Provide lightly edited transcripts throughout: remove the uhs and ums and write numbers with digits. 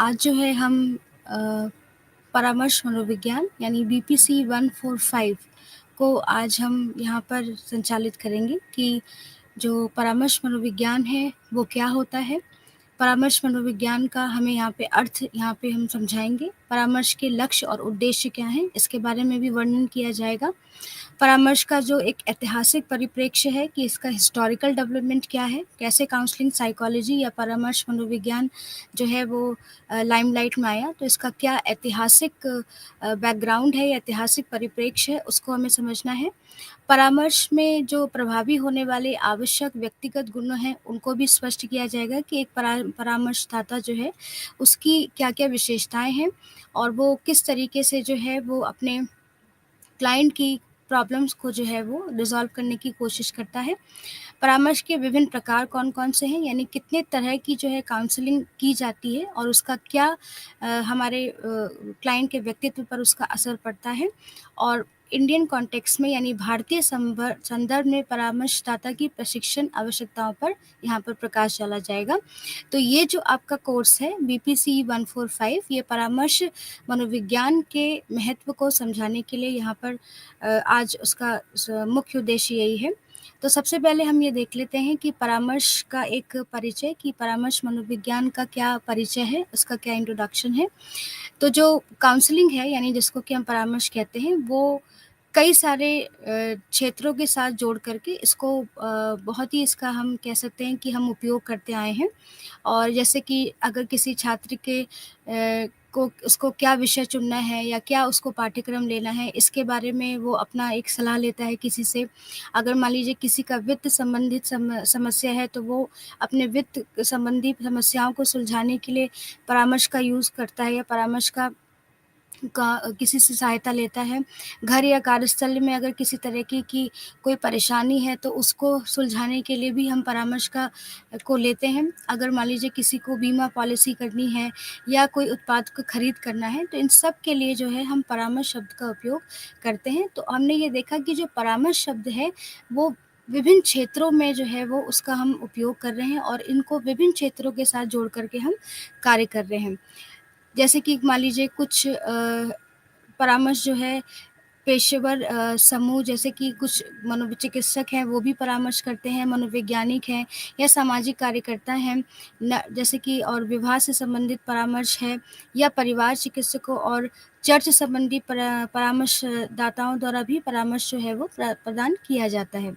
आज जो है हम अ, परामर्श मनोविज्ञान यानी बीपीसी 145 को आज हम यहाँ पर संचालित करेंगे कि जो परामर्श मनोविज्ञान है वो क्या होता है। परामर्श मनोविज्ञान का हमें यहाँ पे अर्थ यहाँ पे हम समझाएँगे। परामर्श के लक्ष्य और उद्देश्य क्या हैं, इसके बारे में भी वर्णन किया जाएगा। परामर्श का जो एक ऐतिहासिक परिप्रेक्ष्य है कि इसका हिस्टोरिकल डेवलपमेंट क्या है, कैसे काउंसलिंग साइकोलॉजी या परामर्श मनोविज्ञान जो है वो लाइमलाइट में आया, तो इसका क्या ऐतिहासिक बैकग्राउंड है या ऐतिहासिक परिप्रेक्ष्य है, उसको हमें समझना है। परामर्श में जो प्रभावी होने वाले आवश्यक व्यक्तिगत गुण हैं, उनको भी स्पष्ट किया जाएगा कि एक परामर्शदाता जो है, उसकी क्या-क्या विशेषताएँ हैं और वो किस तरीके से जो है वो अपने क्लाइंट की प्रॉब्लम्स को जो है वो रिज़ॉल्व करने की कोशिश करता है। परामर्श के विभिन्न प्रकार कौन-कौन से हैं, यानी कितने तरह की जो है काउंसलिंग की जाती है और उसका क्या हमारे क्लाइंट के व्यक्तित्व पर उसका असर पड़ता है। और इंडियन कॉन्टेक्स्ट में यानी भारतीय संदर्भ में परामर्शदाता की प्रशिक्षण आवश्यकताओं पर यहाँ पर प्रकाश डाला जाएगा। तो ये जो आपका कोर्स है बीपीसी 145, ये परामर्श मनोविज्ञान के महत्व को समझाने के लिए यहाँ पर आज उसका मुख्य उद्देश्य यही है। तो सबसे पहले हम ये देख लेते हैं कि परामर्श का एक परिचय, कि परामर्श मनोविज्ञान का क्या परिचय है, उसका क्या इंट्रोडक्शन है। तो जो काउंसलिंग है यानी जिसको कि हम परामर्श कहते हैं, वो कई सारे क्षेत्रों के साथ जोड़ करके इसको बहुत ही इसका हम कह सकते हैं कि हम उपयोग करते आए हैं। और जैसे कि अगर किसी छात्र के को उसको क्या विषय चुनना है या क्या उसको पाठ्यक्रम लेना है, इसके बारे में वो अपना एक सलाह लेता है किसी से। अगर मान लीजिए किसी का वित्त संबंधित समस्या है, तो वो अपने वित्त संबंधी समस्याओं को सुलझाने के लिए परामर्श का यूज़ करता है या परामर्श का किसी से सहायता लेता है। घर या कार्यस्थल में अगर किसी तरह की कोई परेशानी है, तो उसको सुलझाने के लिए भी हम परामर्श को लेते हैं। अगर मान लीजिए किसी को बीमा पॉलिसी करनी है या कोई उत्पाद को खरीद करना है, तो इन सब के लिए जो है हम परामर्श शब्द का उपयोग करते हैं। तो हमने ये देखा कि जो परामर्श शब्द है, वो विभिन्न क्षेत्रों में जो है वो उसका हम उपयोग कर रहे हैं और इनको विभिन्न क्षेत्रों के साथ जोड़ कर के हम कार्य कर रहे हैं। जैसे कि मान लीजिए कुछ परामर्श जो है पेशेवर समूह, जैसे कि कुछ मनोचिकित्सक हैं, वो भी परामर्श करते हैं, मनोवैज्ञानिक हैं या सामाजिक कार्यकर्ता हैं, न जैसे कि और विवाह से संबंधित परामर्श है या परिवार चिकित्सकों और चर्च संबंधी परामर्शदाताओं द्वारा भी परामर्श जो है वो प्रदान किया जाता है।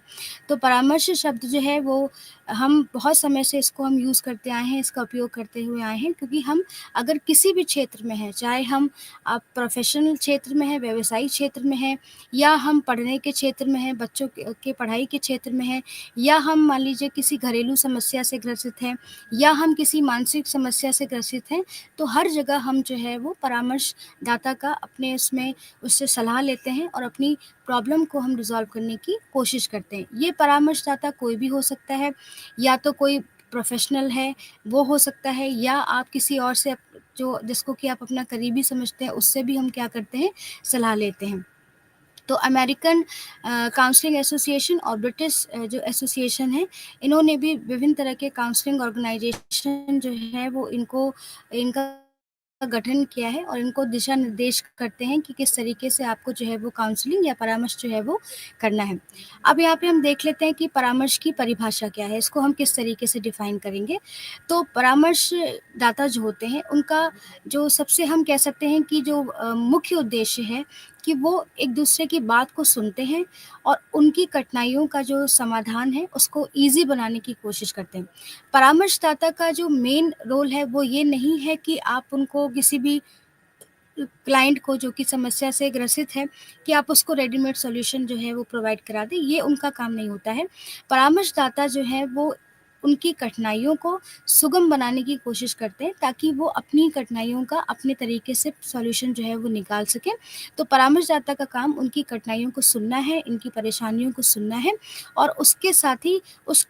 तो परामर्श शब्द जो है वो हम बहुत समय से इसको हम यूज़ करते आए हैं, इसका उपयोग करते हुए आए हैं, क्योंकि हम अगर किसी भी क्षेत्र में हैं, चाहे हम आप प्रोफ़ेशनल क्षेत्र में हैं, व्यावसायिक क्षेत्र में हैं या हम पढ़ने के क्षेत्र में हैं, बच्चों के पढ़ाई के क्षेत्र में हैं, या हम मान लीजिए किसी घरेलू समस्या से ग्रसित हैं या हम किसी मानसिक समस्या से ग्रसित हैं, तो हर जगह हम जो है वो परामर्शदाता का अपने उसमें उससे सलाह लेते हैं और अपनी प्रॉब्लम को हम रिज़ॉल्व करने की कोशिश करते हैं। ये परामर्शदाता कोई भी हो सकता है, या तो कोई प्रोफ़ेशनल है, वो हो सकता है, या आप किसी और से जो जिसको कि आप अपना करीबी समझते हैं, उससे भी हम क्या करते हैं, सलाह लेते हैं। तो अमेरिकन काउंसलिंग एसोसिएशन और ब्रिटिश जो एसोसिएशन है, इन्होंने भी विभिन्न तरह के काउंसलिंग ऑर्गेनाइजेशन जो है वो इनका गठन किया है और इनको दिशा निर्देश करते हैं कि किस तरीके से आपको जो है वो काउंसलिंग या परामर्श जो है वो करना है। अब यहाँ पे हम देख लेते हैं कि परामर्श की परिभाषा क्या है, इसको हम किस तरीके से डिफ़ाइन करेंगे। तो परामर्शदाता जो होते हैं, उनका जो सबसे हम कह सकते हैं कि जो मुख्य उद्देश्य है कि वो एक-दूसरे की बात को सुनते हैं और उनकी कठिनाइयों का जो समाधान है, उसको ईज़ी बनाने की कोशिश करते हैं। परामर्शदाता का जो मेन रोल है, वो ये नहीं है कि आप उनको किसी भी क्लाइंट को जो कि समस्या से ग्रसित है, कि आप उसको रेडीमेड सॉल्यूशन जो है वो प्रोवाइड करा दें, ये उनका काम नहीं होता है। परामर्शदाता जो है वो उनकी कठिनाइयों को सुगम बनाने की कोशिश करते हैं, ताकि वो अपनी कठिनाइयों का अपने तरीके से सॉल्यूशन जो है वो निकाल सकें। तो परामर्शदाता का काम उनकी कठिनाइयों को सुनना है, इनकी परेशानियों को सुनना है और उसके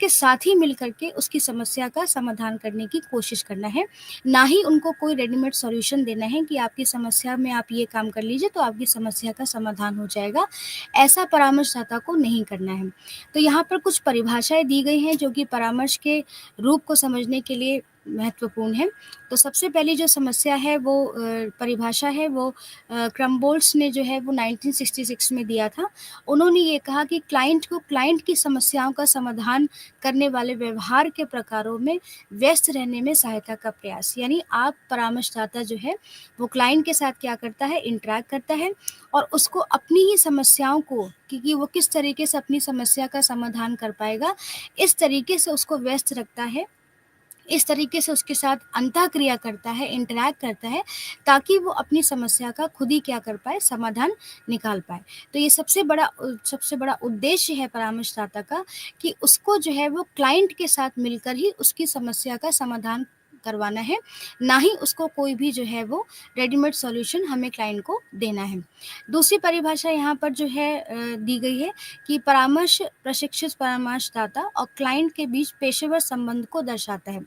साथ ही मिल कर के उसकी समस्या का समाधान करने की कोशिश करना है। ना ही उनको कोई रेडीमेड सॉल्यूशन देना है कि आपकी समस्या में आप ये काम कर लीजिए तो आपकी समस्या का समाधान हो जाएगा। ऐसा परामर्शदाता को नहीं करना है। तो यहाँ पर कुछ परिभाषाएँ दी गई हैं जो कि परामर्श के रूप को समझने के लिए महत्वपूर्ण है। तो सबसे पहली जो समस्या है वो परिभाषा है वो क्रम्बोल्ट्ज़ ने जो है वो 1966 में दिया था। उन्होंने ये कहा कि क्लाइंट को क्लाइंट की समस्याओं का समाधान करने वाले व्यवहार के प्रकारों में व्यस्त रहने में सहायता का प्रयास। यानी आप परामर्शदाता जो है वो क्लाइंट के साथ क्या करता है, इंटरैक्ट करता है और उसको अपनी ही समस्याओं को कि वो किस तरीके से अपनी समस्या का समाधान कर पाएगा, इस तरीके से उसको व्यस्त रखता है, इस तरीके से उसके साथ अंतःक्रिया करता है, इंटरैक्ट करता है, ताकि वो अपनी समस्या का खुद ही क्या कर पाए, समाधान निकाल पाए। तो ये सबसे बड़ा उद्देश्य है परामर्शदाता का कि उसको जो है वो क्लाइंट के साथ मिलकर ही उसकी समस्या का समाधान करवाना है, ना ही उसको कोई भी जो है वो रेडीमेड सॉल्यूशन हमें क्लाइंट को देना है। दूसरी परिभाषा यहाँ पर जो है दी गई है कि परामर्श प्रशिक्षित परामर्शदाता और क्लाइंट के बीच पेशेवर संबंध को दर्शाता है।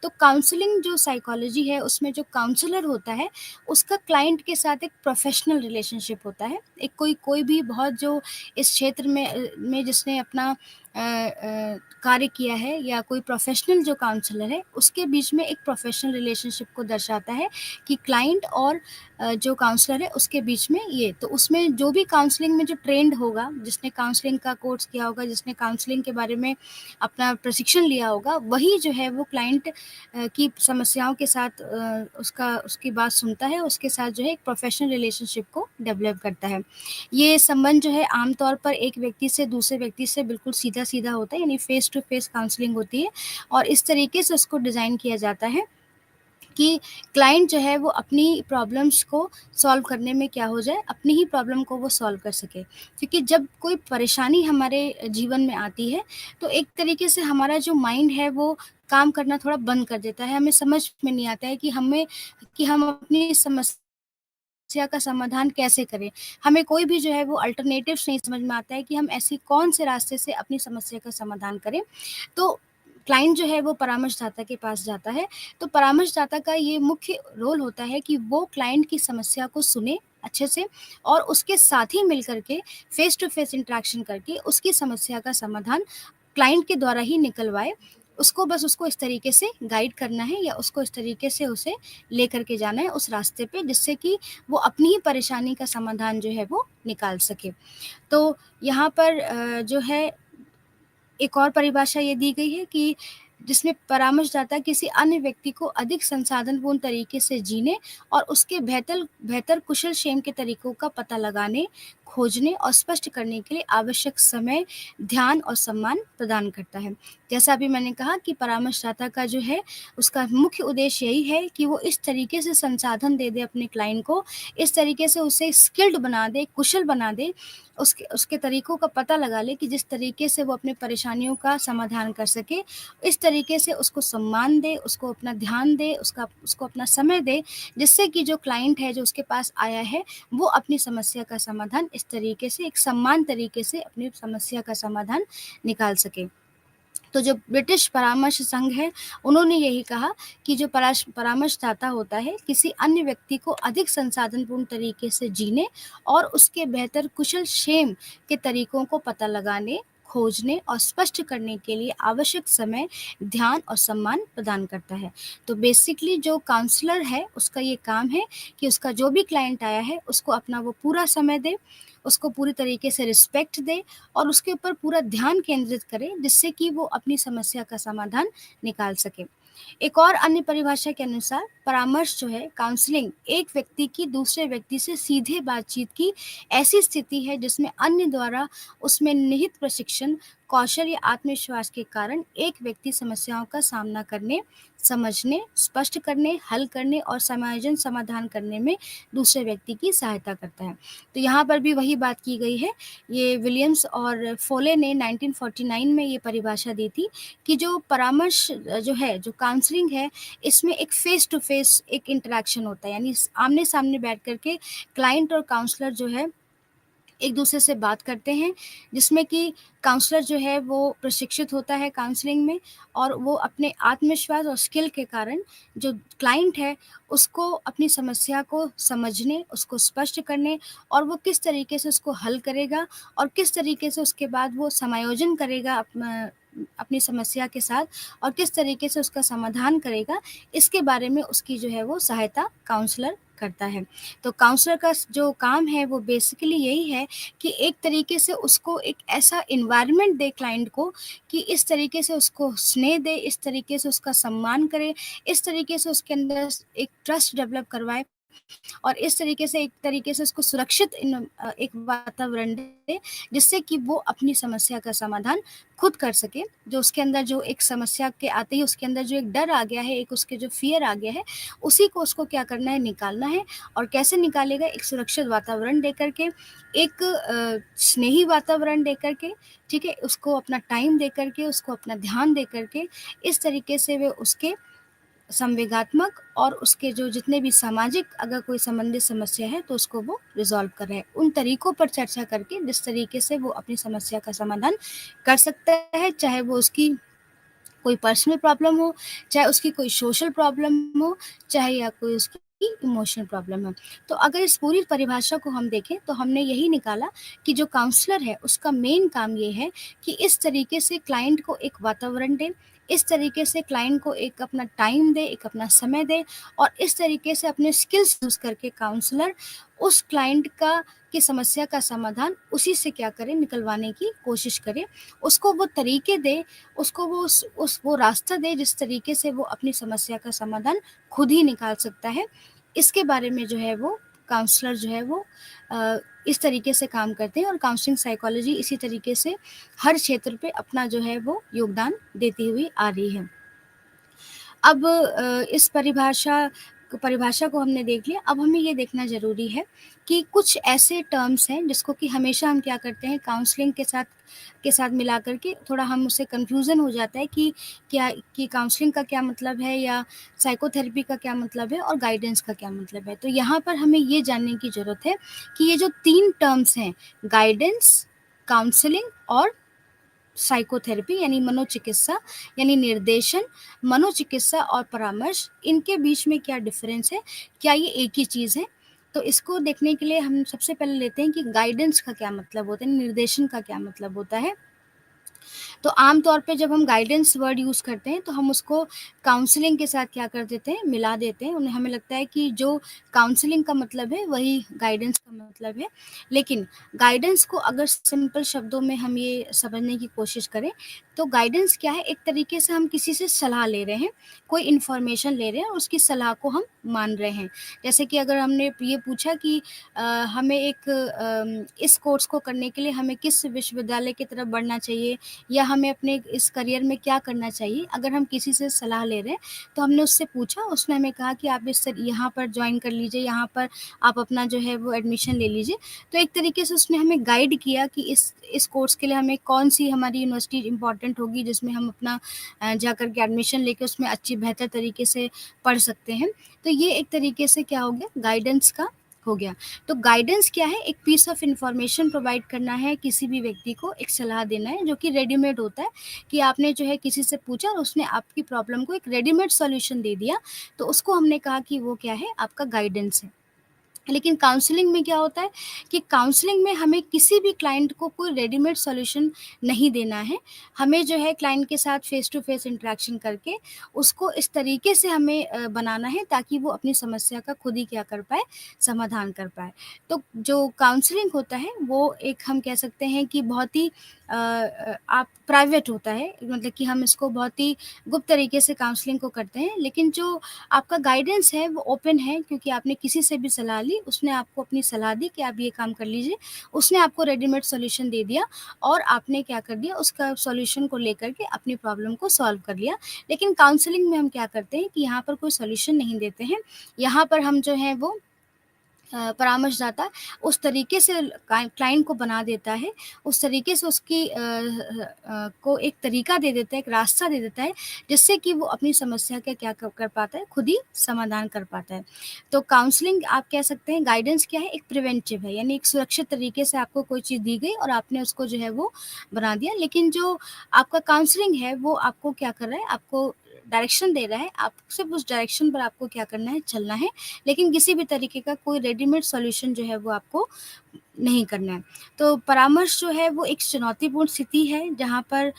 तो काउंसलिंग जो साइकोलॉजी है उसमें जो काउंसलर होता है उसका क्लाइंट के साथ एक प्रोफेशनल रिलेशनशिप होता है। एक कोई भी बहुत जो इस क्षेत्र में जिसने अपना कार्य किया है या कोई प्रोफेशनल जो काउंसलर है उसके बीच में एक प्रोफेशनल रिलेशनशिप को दर्शाता है कि क्लाइंट और जो काउंसलर है उसके बीच में ये। तो उसमें जो भी काउंसलिंग में जो ट्रेंड होगा, जिसने काउंसलिंग का कोर्स किया होगा, जिसने काउंसलिंग के बारे में अपना प्रशिक्षण लिया होगा, वही जो है वो क्लाइंट की समस्याओं के साथ उसकी बात सुनता है, उसके साथ जो है एक प्रोफेशनल रिलेशनशिप को डेवलप करता है। ये संबंध जो है आमतौर पर एक व्यक्ति से दूसरे व्यक्ति से बिल्कुल सीधा-सीधा होता है, यानी फेस टू फेस काउंसलिंग होती है और इस तरीके से उसको डिज़ाइन किया जाता है कि क्लाइंट जो है वो अपनी प्रॉब्लम्स को सॉल्व करने में क्या हो जाए, अपनी ही प्रॉब्लम को वो सॉल्व कर सके। क्योंकि जब कोई परेशानी हमारे जीवन में आती है, तो एक तरीके से हमारा जो माइंड है वो काम करना थोड़ा बंद कर देता है। हमें समझ में नहीं आता है कि हम अपनी समस्या का समाधान कैसे करें? हमें कोई भी जो है वो अल्टरनेटिव्स नहीं समझ में आता है कि हम ऐसी कौन-से रास्ते से अपनी समस्या का समाधान करें। तो क्लाइंट जो है वो परामर्शदाता के पास जाता है, तो परामर्शदाता का ये मुख्य रोल होता है कि वो क्लाइंट की समस्या को सुने अच्छे से और उसके साथ ही मिल कर के फेस टू फेस इंटरैक्शन करके उसकी समस्या का समाधान क्लाइंट के द्वारा ही निकलवाए। उसको इस तरीके से गाइड करना है या उसको इस तरीके से उसे लेकर के जाना है उस रास्ते पे जिससे कि वो अपनी ही परेशानी का समाधान जो है वो निकाल सके। तो यहाँ पर जो है एक और परिभाषा ये दी गई है कि जिसमें परामर्शदाता किसी अन्य व्यक्ति को अधिक संसाधनपूर्ण तरीके से जीने और उसके बेहतर बेहतर कुशल-क्षेम के तरीकों का पता लगाने, खोजने और स्पष्ट करने के लिए आवश्यक समय, ध्यान और सम्मान प्रदान करता है। जैसा अभी मैंने कहा कि परामर्शदाता का जो है, उसका मुख्य उद्देश्य यही है कि वो इस तरीके से संसाधन दे दे अपने क्लाइंट को, इस तरीके से उसे स्किल्ड बना दे, कुशल बना दे, उसके उसके तरीकों का पता लगा ले कि जिस तरीके से वो अपनी परेशानियों का समाधान कर सके। इस तरीके से उसको सम्मान दे, उसको अपना ध्यान दे, उसको अपना समय दे, जिससे कि जो क्लाइंट है, जो उसके पास आया है, वो अपनी समस्या का समाधान इस तरीके से, एक सम्मान तरीके से अपनी समस्या का समाधान निकाल सके। तो जो ब्रिटिश परामर्श संघ है, उन्होंने यही कहा कि जो परामर्शदाता होता है, किसी अन्य व्यक्ति को अधिक संसाधनपूर्ण तरीके से जीने और उसके बेहतर कुशल-क्षेम के तरीकों को पता लगाने, खोजने और स्पष्ट करने के लिए आवश्यक समय, ध्यान और सम्मान प्रदान करता है। तो बेसिकली जो काउंसलर है, उसका ये काम है कि उसका जो भी क्लाइंट आया है, उसको अपना वो पूरा समय दे, उसको पूरी तरीके से रिस्पेक्ट दे और उसके ऊपर पूरा ध्यान केंद्रित करें, जिससे कि वो अपनी समस्या का समाधान निकाल सके। एक और अन्य परिभाषा के अनुसार परामर्श जो है, काउंसलिंग एक व्यक्ति की दूसरे व्यक्ति से सीधे बातचीत की ऐसी स्थिति है जिसमें अन्य द्वारा उसमें निहित प्रशिक्षण, कौशल या आत्मविश्वास के कारण एक व्यक्ति समस्याओं का सामना करने, समझने, स्पष्ट करने, हल करने और समायोजन समाधान करने में दूसरे व्यक्ति की सहायता करता है। तो यहाँ पर भी वही बात की गई है। ये विलियम्स और फोले ने 1949 में ये परिभाषा दी थी कि जो परामर्श जो है, जो काउंसलिंग है, इसमें एक फेस टू फेस एक इंटरैक्शन होता है, यानी आमने-सामने बैठ कर के क्लाइंट और काउंसलर जो है एक-दूसरे से बात करते हैं, जिसमें कि काउंसलर जो है वो प्रशिक्षित होता है काउंसलिंग में और वो अपने आत्मविश्वास और स्किल के कारण जो क्लाइंट है, उसको अपनी समस्या को समझने, उसको स्पष्ट करने और वो किस तरीके से उसको हल करेगा और किस तरीके से उसके बाद वो समायोजन करेगा अपनी समस्या के साथ और किस तरीके से उसका समाधान करेगा, इसके बारे में उसकी जो है वो सहायता काउंसलर करता है। तो काउंसलर का जो काम है वो बेसिकली यही है कि एक तरीके से उसको एक ऐसा एनवायरनमेंट दे क्लाइंट को कि इस तरीके से उसको स्नेह दे, इस तरीके से उसका सम्मान करे, इस तरीके से उसके अंदर एक ट्रस्ट डेवलप करवाए और इस तरीके से एक तरीके से उसको सुरक्षित एक वातावरण दे, जिससे कि वो अपनी समस्या का समाधान खुद कर सके। जो उसके अंदर जो एक समस्या के आते ही उसके अंदर जो एक डर आ गया है, एक उसके जो फ़ियर आ गया है, उसी को उसको क्या करना है, निकालना है। और कैसे निकालेगा? एक सुरक्षित वातावरण दे कर के, एक स्नेही वातावरण दे कर के, ठीक है? उसको अपना टाइम दे कर के, उसको अपना ध्यान दे कर के, इस तरीके से वे उसके संवेगात्मक और उसके जो जितने भी सामाजिक अगर कोई संबंधित समस्या है तो उसको वो रिज़ॉल्व कर रहे हैं। उन तरीकों पर चर्चा करके जिस तरीके से वो अपनी समस्या का समाधान कर सकता है, चाहे वो उसकी कोई पर्सनल प्रॉब्लम हो, चाहे उसकी कोई सोशल प्रॉब्लम हो, चाहे या कोई उसकी इमोशनल प्रॉब्लम हो। तो अगर इस पूरी परिभाषा को हम देखें तो हमने यही निकाला कि जो काउंसलर है उसका मेन काम ये है कि इस तरीके से क्लाइंट को एक वातावरण दे, इस तरीके से क्लाइंट को एक अपना टाइम दे, एक अपना समय दे और इस तरीके से अपने स्किल्स यूज़ करके काउंसलर उस क्लाइंट का की समस्या का समाधान उसी से क्या करे, निकलवाने की कोशिश करे। उसको वो तरीके दे, उसको वो वो रास्ता दे जिस तरीके से वो अपनी समस्या का समाधान खुद ही निकाल सकता है। इसके बारे में जो है वो काउंसलर जो है वो इस तरीके से काम करते हैं और काउंसलिंग साइकोलॉजी इसी तरीके से हर क्षेत्र पे अपना जो है वो योगदान देती हुई आ रही है। अब इस परिभाषा को हमने देख लिया, अब हमें ये देखना ज़रूरी है कि कुछ ऐसे टर्म्स हैं जिसको कि हमेशा हम क्या करते हैं काउंसलिंग के साथ मिला कर के थोड़ा हम उससे कन्फ्यूज़न हो जाता है कि क्या कि काउंसलिंग का क्या मतलब है या साइकोथेरेपी का क्या मतलब है और गाइडेंस का क्या मतलब है। तो यहाँ पर हमें ये जानने की ज़रूरत है कि ये जो 3 टर्म्स हैं गाइडेंस, काउंसलिंग और साइकोथेरेपी यानी मनोचिकित्सा यानी निर्देशन, मनोचिकित्सा और परामर्श, इनके बीच में क्या डिफ़रेंस है? क्या ये एक ही चीज़ है? तो इसको देखने के लिए हम सबसे पहले लेते हैं कि गाइडेंस का क्या मतलब होता है, निर्देशन का क्या मतलब होता है। तो आम तौर पे जब हम गाइडेंस वर्ड यूज़ करते हैं तो हम उसको काउंसलिंग के साथ क्या कर देते हैं, मिला देते हैं। उन्हें हमें लगता है कि जो काउंसलिंग का मतलब है वही गाइडेंस का मतलब है। लेकिन गाइडेंस को अगर सिंपल शब्दों में हम ये समझने की कोशिश करें तो गाइडेंस क्या है, एक तरीके से हम किसी से सलाह ले रहे हैं, कोई इन्फॉर्मेशन ले रहे हैं और उसकी सलाह को हम मान रहे हैं। जैसे कि अगर हमने ये पूछा कि हमें इस कोर्स को करने के लिए हमें किस विश्वविद्यालय की तरफ बढ़ना चाहिए या हमें अपने इस करियर में क्या करना चाहिए। अगर हम किसी से सलाह ले रहे हैं तो हमने उससे पूछा, उसने हमें कहा कि आप यहाँ पर ज्वाइन कर लीजिए, यहाँ पर आप अपना जो है वो एडमिशन ले लीजिए। तो एक तरीके से उसने हमें गाइड किया कि इस कोर्स के लिए हमें कौन-सी हमारी यूनिवर्सिटी इम्पोर्टेंट होगी जिसमें हम अपना जाकर के एडमिशन लेके उसमें अच्छी बेहतर तरीके से पढ़ सकते हैं। तो ये एक तरीके से क्या हो गया, गाइडेंस का हो गया। तो गाइडेंस क्या है, एक पीस ऑफ इन्फॉर्मेशन प्रोवाइड करना है, किसी भी व्यक्ति को एक सलाह देना है जो कि रेडीमेड होता है कि आपने जो है किसी से पूछा और उसने आपकी प्रॉब्लम को एक रेडीमेड सॉल्यूशन दे दिया, तो उसको हमने कहा कि वो क्या है, आपका गाइडेंस है। लेकिन काउंसलिंग में क्या होता है कि काउंसलिंग में हमें किसी भी क्लाइंट को कोई रेडीमेड सॉल्यूशन नहीं देना है। हमें जो है क्लाइंट के साथ फेस टू फेस इंटरेक्शन करके उसको इस तरीके से हमें बनाना है ताकि वो अपनी समस्या का खुद ही क्या कर पाए, समाधान कर पाए। तो जो काउंसलिंग होता है वो एक हम कह सकते हैं कि बहुत ही आप प्राइवेट होता है, मतलब कि हम इसको बहुत ही गुप्त तरीके से काउंसलिंग को करते हैं। लेकिन जो आपका गाइडेंस है वो ओपन है क्योंकि आपने किसी से भी सलाह ली, उसने आपको अपनी सलाह दी कि आप ये काम कर लीजिए, उसने आपको रेडीमेड सॉल्यूशन दे दिया और आपने क्या कर दिया, उसका सॉल्यूशन को लेकर के अपनी प्रॉब्लम को सॉल्व कर लिया। लेकिन काउंसलिंग में हम क्या करते हैं कि यहाँ पर कोई सॉल्यूशन नहीं देते हैं, यहाँ पर हम जो है वो परामर्शदाता उस तरीके से क्लाइंट को बना देता है, उस तरीके से उसकी को एक तरीका दे देता है, एक रास्ता दे देता है, जिससे कि वो अपनी समस्या का क्या कर पाता है, खुद ही समाधान कर पाता है। तो काउंसलिंग आप कह सकते हैं गाइडेंस क्या है, एक प्रिवेंटिव है, यानी एक सुरक्षित तरीके से आपको कोई चीज़ दी गई और आपने उसको जो है वो बना दिया। लेकिन जो आपका काउंसलिंग है वो आपको क्या कर रहा है, आपको डायरेक्शन दे रहा है, आप सिर्फ़ उस डायरेक्शन पर आपको क्या करना है, चलना है। लेकिन किसी भी तरीके का कोई रेडीमेड सॉल्यूशन जो है वो आपको नहीं करना है। तो परामर्श जो है वो एक चुनौतीपूर्ण स्थिति है जहाँ पर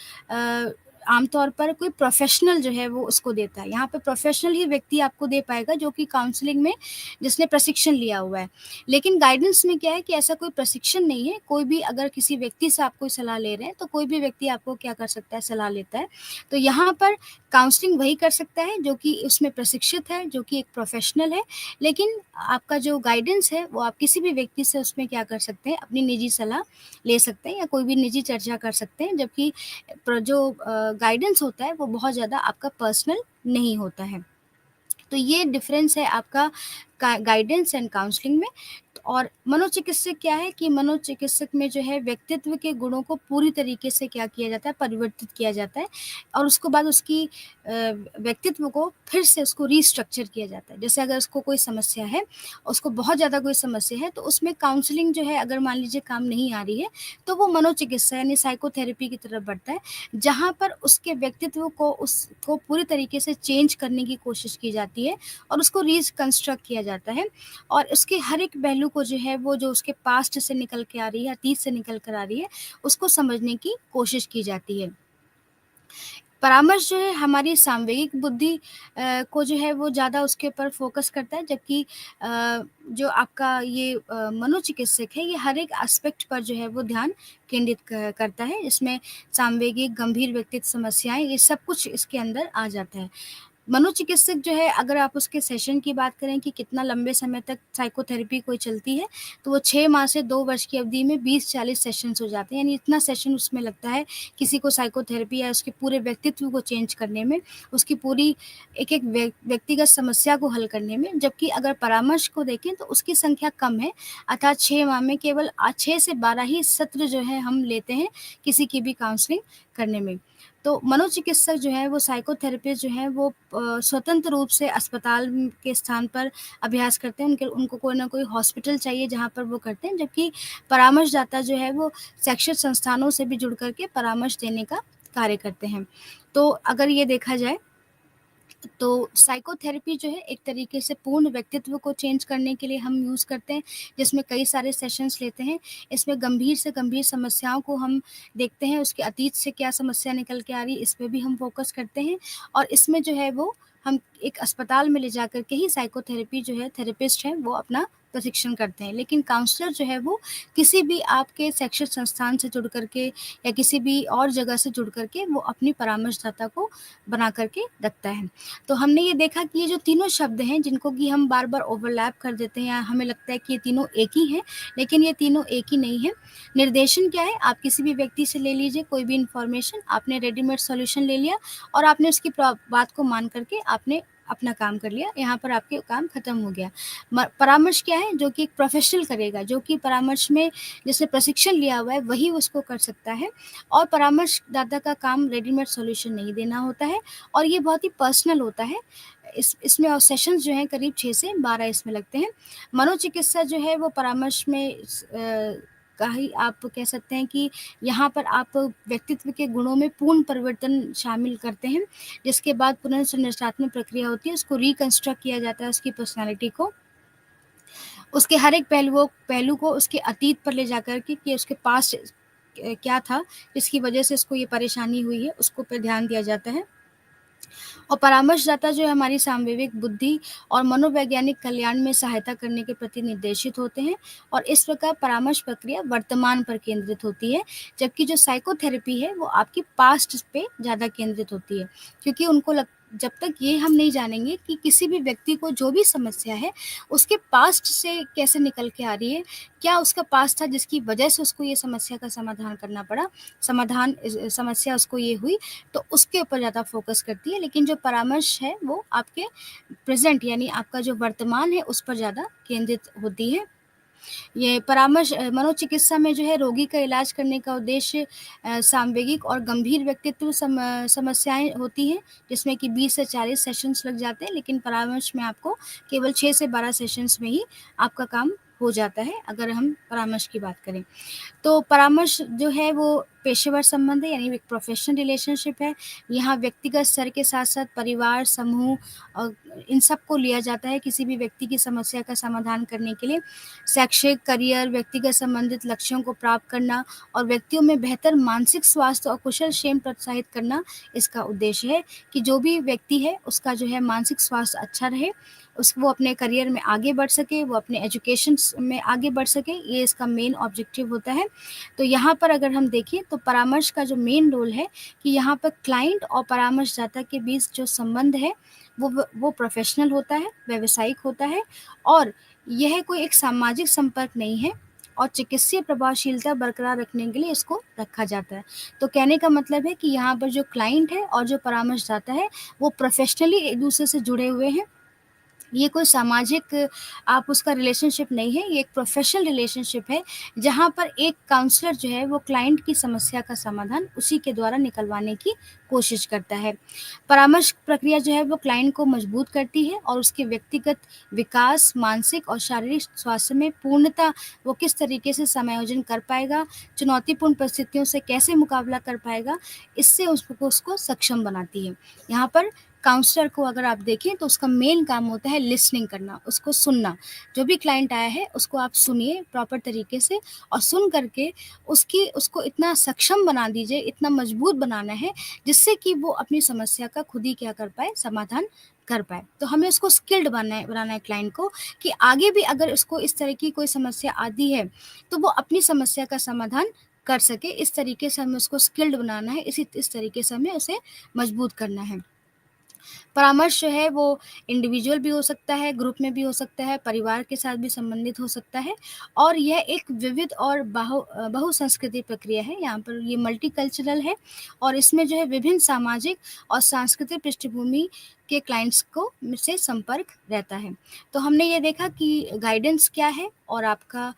आमतौर पर कोई प्रोफ़ेशनल जो है वो उसको देता है। यहाँ पे प्रोफ़ेशनल ही व्यक्ति आपको दे पाएगा जो कि काउंसलिंग में जिसने प्रशिक्षण लिया हुआ है। लेकिन गाइडेंस में क्या है कि ऐसा कोई प्रशिक्षण नहीं है, कोई भी अगर किसी व्यक्ति से आप कोई सलाह ले रहे हैं, तो कोई भी व्यक्ति आपको क्या कर सकता है, सलाह लेता है। तो यहाँ पर काउंसलिंग वही कर सकता है जो कि उसमें प्रशिक्षित है, जो कि एक प्रोफ़ेशनल है। लेकिन आपका जो गाइडेंस है, वो आप किसी भी व्यक्ति से उसमें क्या कर सकते हैं, अपनी निजी सलाह ले सकते हैं या कोई भी निजी चर्चा कर सकते हैं, जबकि जो गाइडेंस होता है वो बहुत ज़्यादा आपका पर्सनल नहीं होता है। तो ये डिफ़रेंस है आपका गाइडेंस एंड काउंसलिंग में। और मनोचिकित्सक क्या है कि मनोचिकित्सक में जो है व्यक्तित्व के गुणों को पूरी तरीके से क्या किया जाता है, परिवर्तित किया जाता है और उसके बाद उसकी व्यक्तित्व को फिर से उसको रीस्ट्रक्चर किया जाता है। जैसे अगर उसको कोई समस्या है, उसको बहुत ज़्यादा कोई समस्या है, तो उसमें काउंसलिंग जो है अगर मान लीजिए काम नहीं आ रही है, तो वो मनोचिकित्सा यानी साइकोथेरेपी की तरफ बढ़ता है, जहाँ पर उसके व्यक्तित्व को उसको पूरी तरीके से चेंज करने की कोशिश की जाती है और उसको रिकंस्ट्रक्ट किया जाता है और उसके हर एक पहलू को जो है वो जो उसके पास्ट से निकल के आ रही है, अतीत से निकल कर आ रही है, उसको समझने की कोशिश की जाती है। परामर्श जो है हमारी सांवेगिक बुद्धि को जो है वो ज़्यादा उसके ऊपर फ़ोकस करता है, जबकि जो आपका ये मनोचिकित्सक है, ये हर एक एस्पेक्ट पर जो है वो ध्यान केंद्रित करता है। इसमें सांवेगिक, गंभीर व्यक्तित्व समस्याएँ, ये सब कुछ इसके अंदर आ जाता है। मनोचिकित्सक जो है अगर आप उसके सेशन की बात करें कि कितना लंबे समय तक साइकोथेरेपी कोई चलती है, तो वो 6 माह से 2 वर्ष की अवधि में 20-40 सेशंस हो जाते हैं, यानी इतना सेशन उसमें लगता है किसी को साइकोथेरेपी या उसके पूरे व्यक्तित्व को चेंज करने में, उसकी पूरी एक-एक व्यक्तिगत समस्या को हल करने में। जबकि अगर परामर्श को देखें तो उसकी संख्या कम है, अर्थात 6 माह में केवल 6 से 12 ही सत्र जो है हम लेते हैं किसी की भी काउंसलिंग करने में। तो मनोचिकित्सक जो है वो साइकोथेरेपिस्ट जो है वो स्वतंत्र रूप से अस्पताल के स्थान पर अभ्यास करते हैं। उनको कोई ना कोई हॉस्पिटल चाहिए जहाँ पर वो करते हैं, जबकि परामर्शदाता जो है वो शैक्षिक संस्थानों से भी जुड़ कर के परामर्श देने का कार्य करते हैं। तो अगर ये देखा जाए तो साइकोथेरेपी जो है एक तरीके से पूर्ण व्यक्तित्व को चेंज करने के लिए हम यूज़ करते हैं, जिसमें कई सारे सेशंस लेते हैं। इसमें गंभीर से गंभीर समस्याओं को हम देखते हैं, उसके अतीत से क्या समस्या निकल के आ रही है, इस पे भी हम फ़ोकस करते हैं और इसमें जो है वो हम एक अस्पताल में ले जाकर के ही साइकोथेरेपी जो है थेरेपिस्ट हैं, वो अपना प्रशिक्षण करते हैं। लेकिन काउंसलर जो है वो किसी भी आपके शैक्षिक संस्थान से जुड़ कर के या किसी भी और जगह से जुड़ कर के वो अपनी परामर्शदाता को बना कर के रखता है। तो हमने ये देखा कि ये जो तीनों शब्द हैं जिनको कि हम बार-बार ओवरलैप कर देते हैं या हमें लगता है कि ये तीनों एक ही हैं, लेकिन ये तीनों एक ही नहीं हैं। निर्देशन क्या है, आप किसी भी व्यक्ति से ले लीजिए कोई भी इन्फॉर्मेशन, आपने रेडीमेड सॉल्यूशन ले लिया और आपने उसकी बात को मान करके आपने अपना काम कर लिया, यहाँ पर आपके काम खत्म हो गया। परामर्श क्या है, जो कि एक प्रोफेशनल करेगा, जो कि परामर्श में जिसने प्रशिक्षण लिया हुआ है वही उसको कर सकता है और परामर्शदाता का काम रेडीमेड सॉल्यूशन नहीं देना होता है और ये बहुत ही पर्सनल होता है। इसमें और सेशंस जो हैं करीब 6 से 12 इसमें लगते हैं। मनोचिकित्सा जो है वो परामर्श में का ही आप कह सकते हैं कि यहाँ पर आप व्यक्तित्व के गुणों में पूर्ण परिवर्तन शामिल करते हैं, जिसके बाद पुनर्संरचनात्मक प्रक्रिया होती है, उसको रिकंस्ट्रक्ट किया जाता है उसकी पर्सनैलिटी को। उसके हर एक पहलू को उसके अतीत पर ले जाकर के कि उसके पास्ट क्या था, जिसकी वजह से इसको ये परेशानी हुई है, उसको पे ध्यान दिया जाता है। और परामर्शदाता जो है हमारी सांवेगिक बुद्धि और मनोवैज्ञानिक कल्याण में सहायता करने के प्रति निर्देशित होते हैं और इस प्रकार परामर्श प्रक्रिया वर्तमान पर केंद्रित होती है, जबकि जो साइकोथेरेपी है वो आपकी पास्ट पे ज़्यादा केंद्रित होती है, क्योंकि जब तक ये हम नहीं जानेंगे कि किसी भी व्यक्ति को जो भी समस्या है उसके पास्ट से कैसे निकल के आ रही है, क्या उसका पास्ट था जिसकी वजह से उसको ये समस्या का समाधान करना पड़ा, समस्या उसको ये हुई, तो उसके ऊपर ज़्यादा फ़ोकस करती है। लेकिन जो परामर्श है वो आपके प्रेज़ेंट यानी आपका जो वर्तमान है उस पर ज़्यादा केंद्रित होती है। ये परामर्श मनोचिकित्सा में जो है रोगी का इलाज करने का उद्देश्य सांवेगिक और गंभीर व्यक्तित्व समस्याएँ होती हैं, जिसमें कि 20 से 40 सेशंस लग जाते हैं, लेकिन परामर्श में आपको केवल 6 से 12 सेशंस में ही आपका काम हो जाता है, अगर हम परामर्श की बात करें। तो परामर्श जो है वो पेशेवर संबंध है, यानी एक प्रोफ़ेशनल रिलेशनशिप है। यहाँ व्यक्तिगत स्तर के साथ-साथ परिवार, समूह इन सबको लिया जाता है किसी भी व्यक्ति की समस्या का समाधान करने के लिए। शैक्षिक, करियर, व्यक्तिगत संबंधित लक्ष्यों को प्राप्त करना और व्यक्तियों में बेहतर मानसिक स्वास्थ्य और कुशल क्षेम प्रोत्साहित करना इसका उद्देश्य है कि जो भी व्यक्ति है उसका जो है मानसिक स्वास्थ्य अच्छा रहे, वो अपने करियर में आगे बढ़ सके, वो अपने एजुकेशन में आगे बढ़ सके, ये इसका मेन ऑब्जेक्टिव होता है। तो यहाँ पर अगर हम देखें तो परामर्श का जो मेन रोल है कि यहाँ पर क्लाइंट और परामर्शदाता के बीच जो संबंध है वो प्रोफेशनल होता है, व्यावसायिक होता है और यह कोई एक सामाजिक संपर्क नहीं है और चिकित्सीय प्रभावशीलता बरकरार रखने के लिए इसको रखा जाता है। तो कहने का मतलब है कि यहाँ पर जो क्लाइंट है और जो परामर्शदाता है वो प्रोफेशनली एक दूसरे से जुड़े हुए हैं। ये कोई सामाजिक आप उसका रिलेशनशिप नहीं है, ये एक प्रोफ़ेशनल रिलेशनशिप है, जहाँ पर एक काउंसलर जो है वो क्लाइंट की समस्या का समाधान उसी के द्वारा निकलवाने की कोशिश करता है। परामर्श प्रक्रिया जो है वो क्लाइंट को मजबूत करती है और उसके व्यक्तिगत विकास, मानसिक और शारीरिक स्वास्थ्य में पूर्णतः वो किस तरीके से समायोजन कर पाएगा, चुनौतीपूर्ण परिस्थितियों से कैसे मुकाबला कर पाएगा, इससे उसको सक्षम बनाती है। यहाँ पर काउंसलर को अगर आप देखें तो उसका मेन काम होता है लिसनिंग करना, उसको सुनना। जो भी क्लाइंट आया है उसको आप सुनिए प्रॉपर तरीके से और सुन करके उसको इतना सक्षम बना दीजिए, इतना मजबूत बनाना है जिससे कि वो अपनी समस्या का खुद ही क्या कर पाए, समाधान कर पाए। तो हमें उसको स्किल्ड बनाना है क्लाइंट को कि आगे भी अगर उसको इस तरह की कोई समस्या आती है, तो वो अपनी समस्या का समाधान कर सके। इस तरीके से हमें उसको स्किल्ड बनाना है, इस तरीके से हमें उसे मजबूत करना है। परामर्श जो है वो इंडिविजुअल भी हो सकता है, ग्रुप में भी हो सकता है, परिवार के साथ भी संबंधित हो सकता है और यह एक विविध और बहुसंस्कृति प्रक्रिया है। यहाँ पर ये मल्टीकल्चरल है और इसमें जो है विभिन्न सामाजिक और सांस्कृतिक पृष्ठभूमि के क्लाइंट्स को से संपर्क रहता है। तो हमने ये देखा कि गाइडेंस क्या है और आपका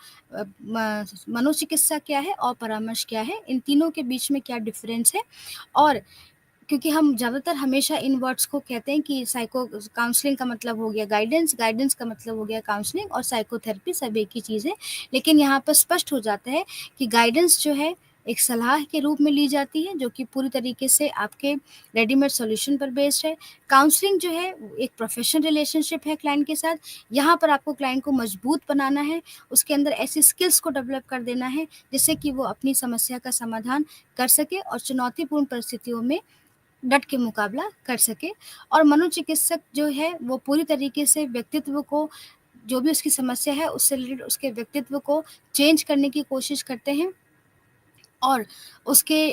मनोचिकित्सा क्या है और परामर्श क्या है, इन तीनों के बीच में क्या डिफरेंस है और क्योंकि हम ज़्यादातर हमेशा इन वर्ड्स को कहते हैं कि साइको काउंसलिंग का मतलब हो गया गाइडेंस, गाइडेंस का मतलब हो गया काउंसलिंग और साइकोथेरेपी सब एक ही चीज़ है। लेकिन यहाँ पर स्पष्ट हो जाता है कि गाइडेंस जो है एक सलाह के रूप में ली जाती है जो कि पूरी तरीके से आपके रेडीमेड सॉल्यूशन पर बेस्ड है। काउंसलिंग जो है वो एक प्रोफेशनल रिलेशनशिप है क्लाइंट के साथ। यहाँ पर आपको क्लाइंट को मजबूत बनाना है, उसके अंदर ऐसी स्किल्स को डेवलप कर देना है जिससे कि वो अपनी समस्या का समाधान कर सके और चुनौतीपूर्ण परिस्थितियों में डट के मुकाबला कर सके और मनोचिकित्सक जो है वो पूरी तरीके से व्यक्तित्व को जो भी उसकी समस्या है उससे रिलेटेड उसके व्यक्तित्व को चेंज करने की कोशिश करते हैं और उसके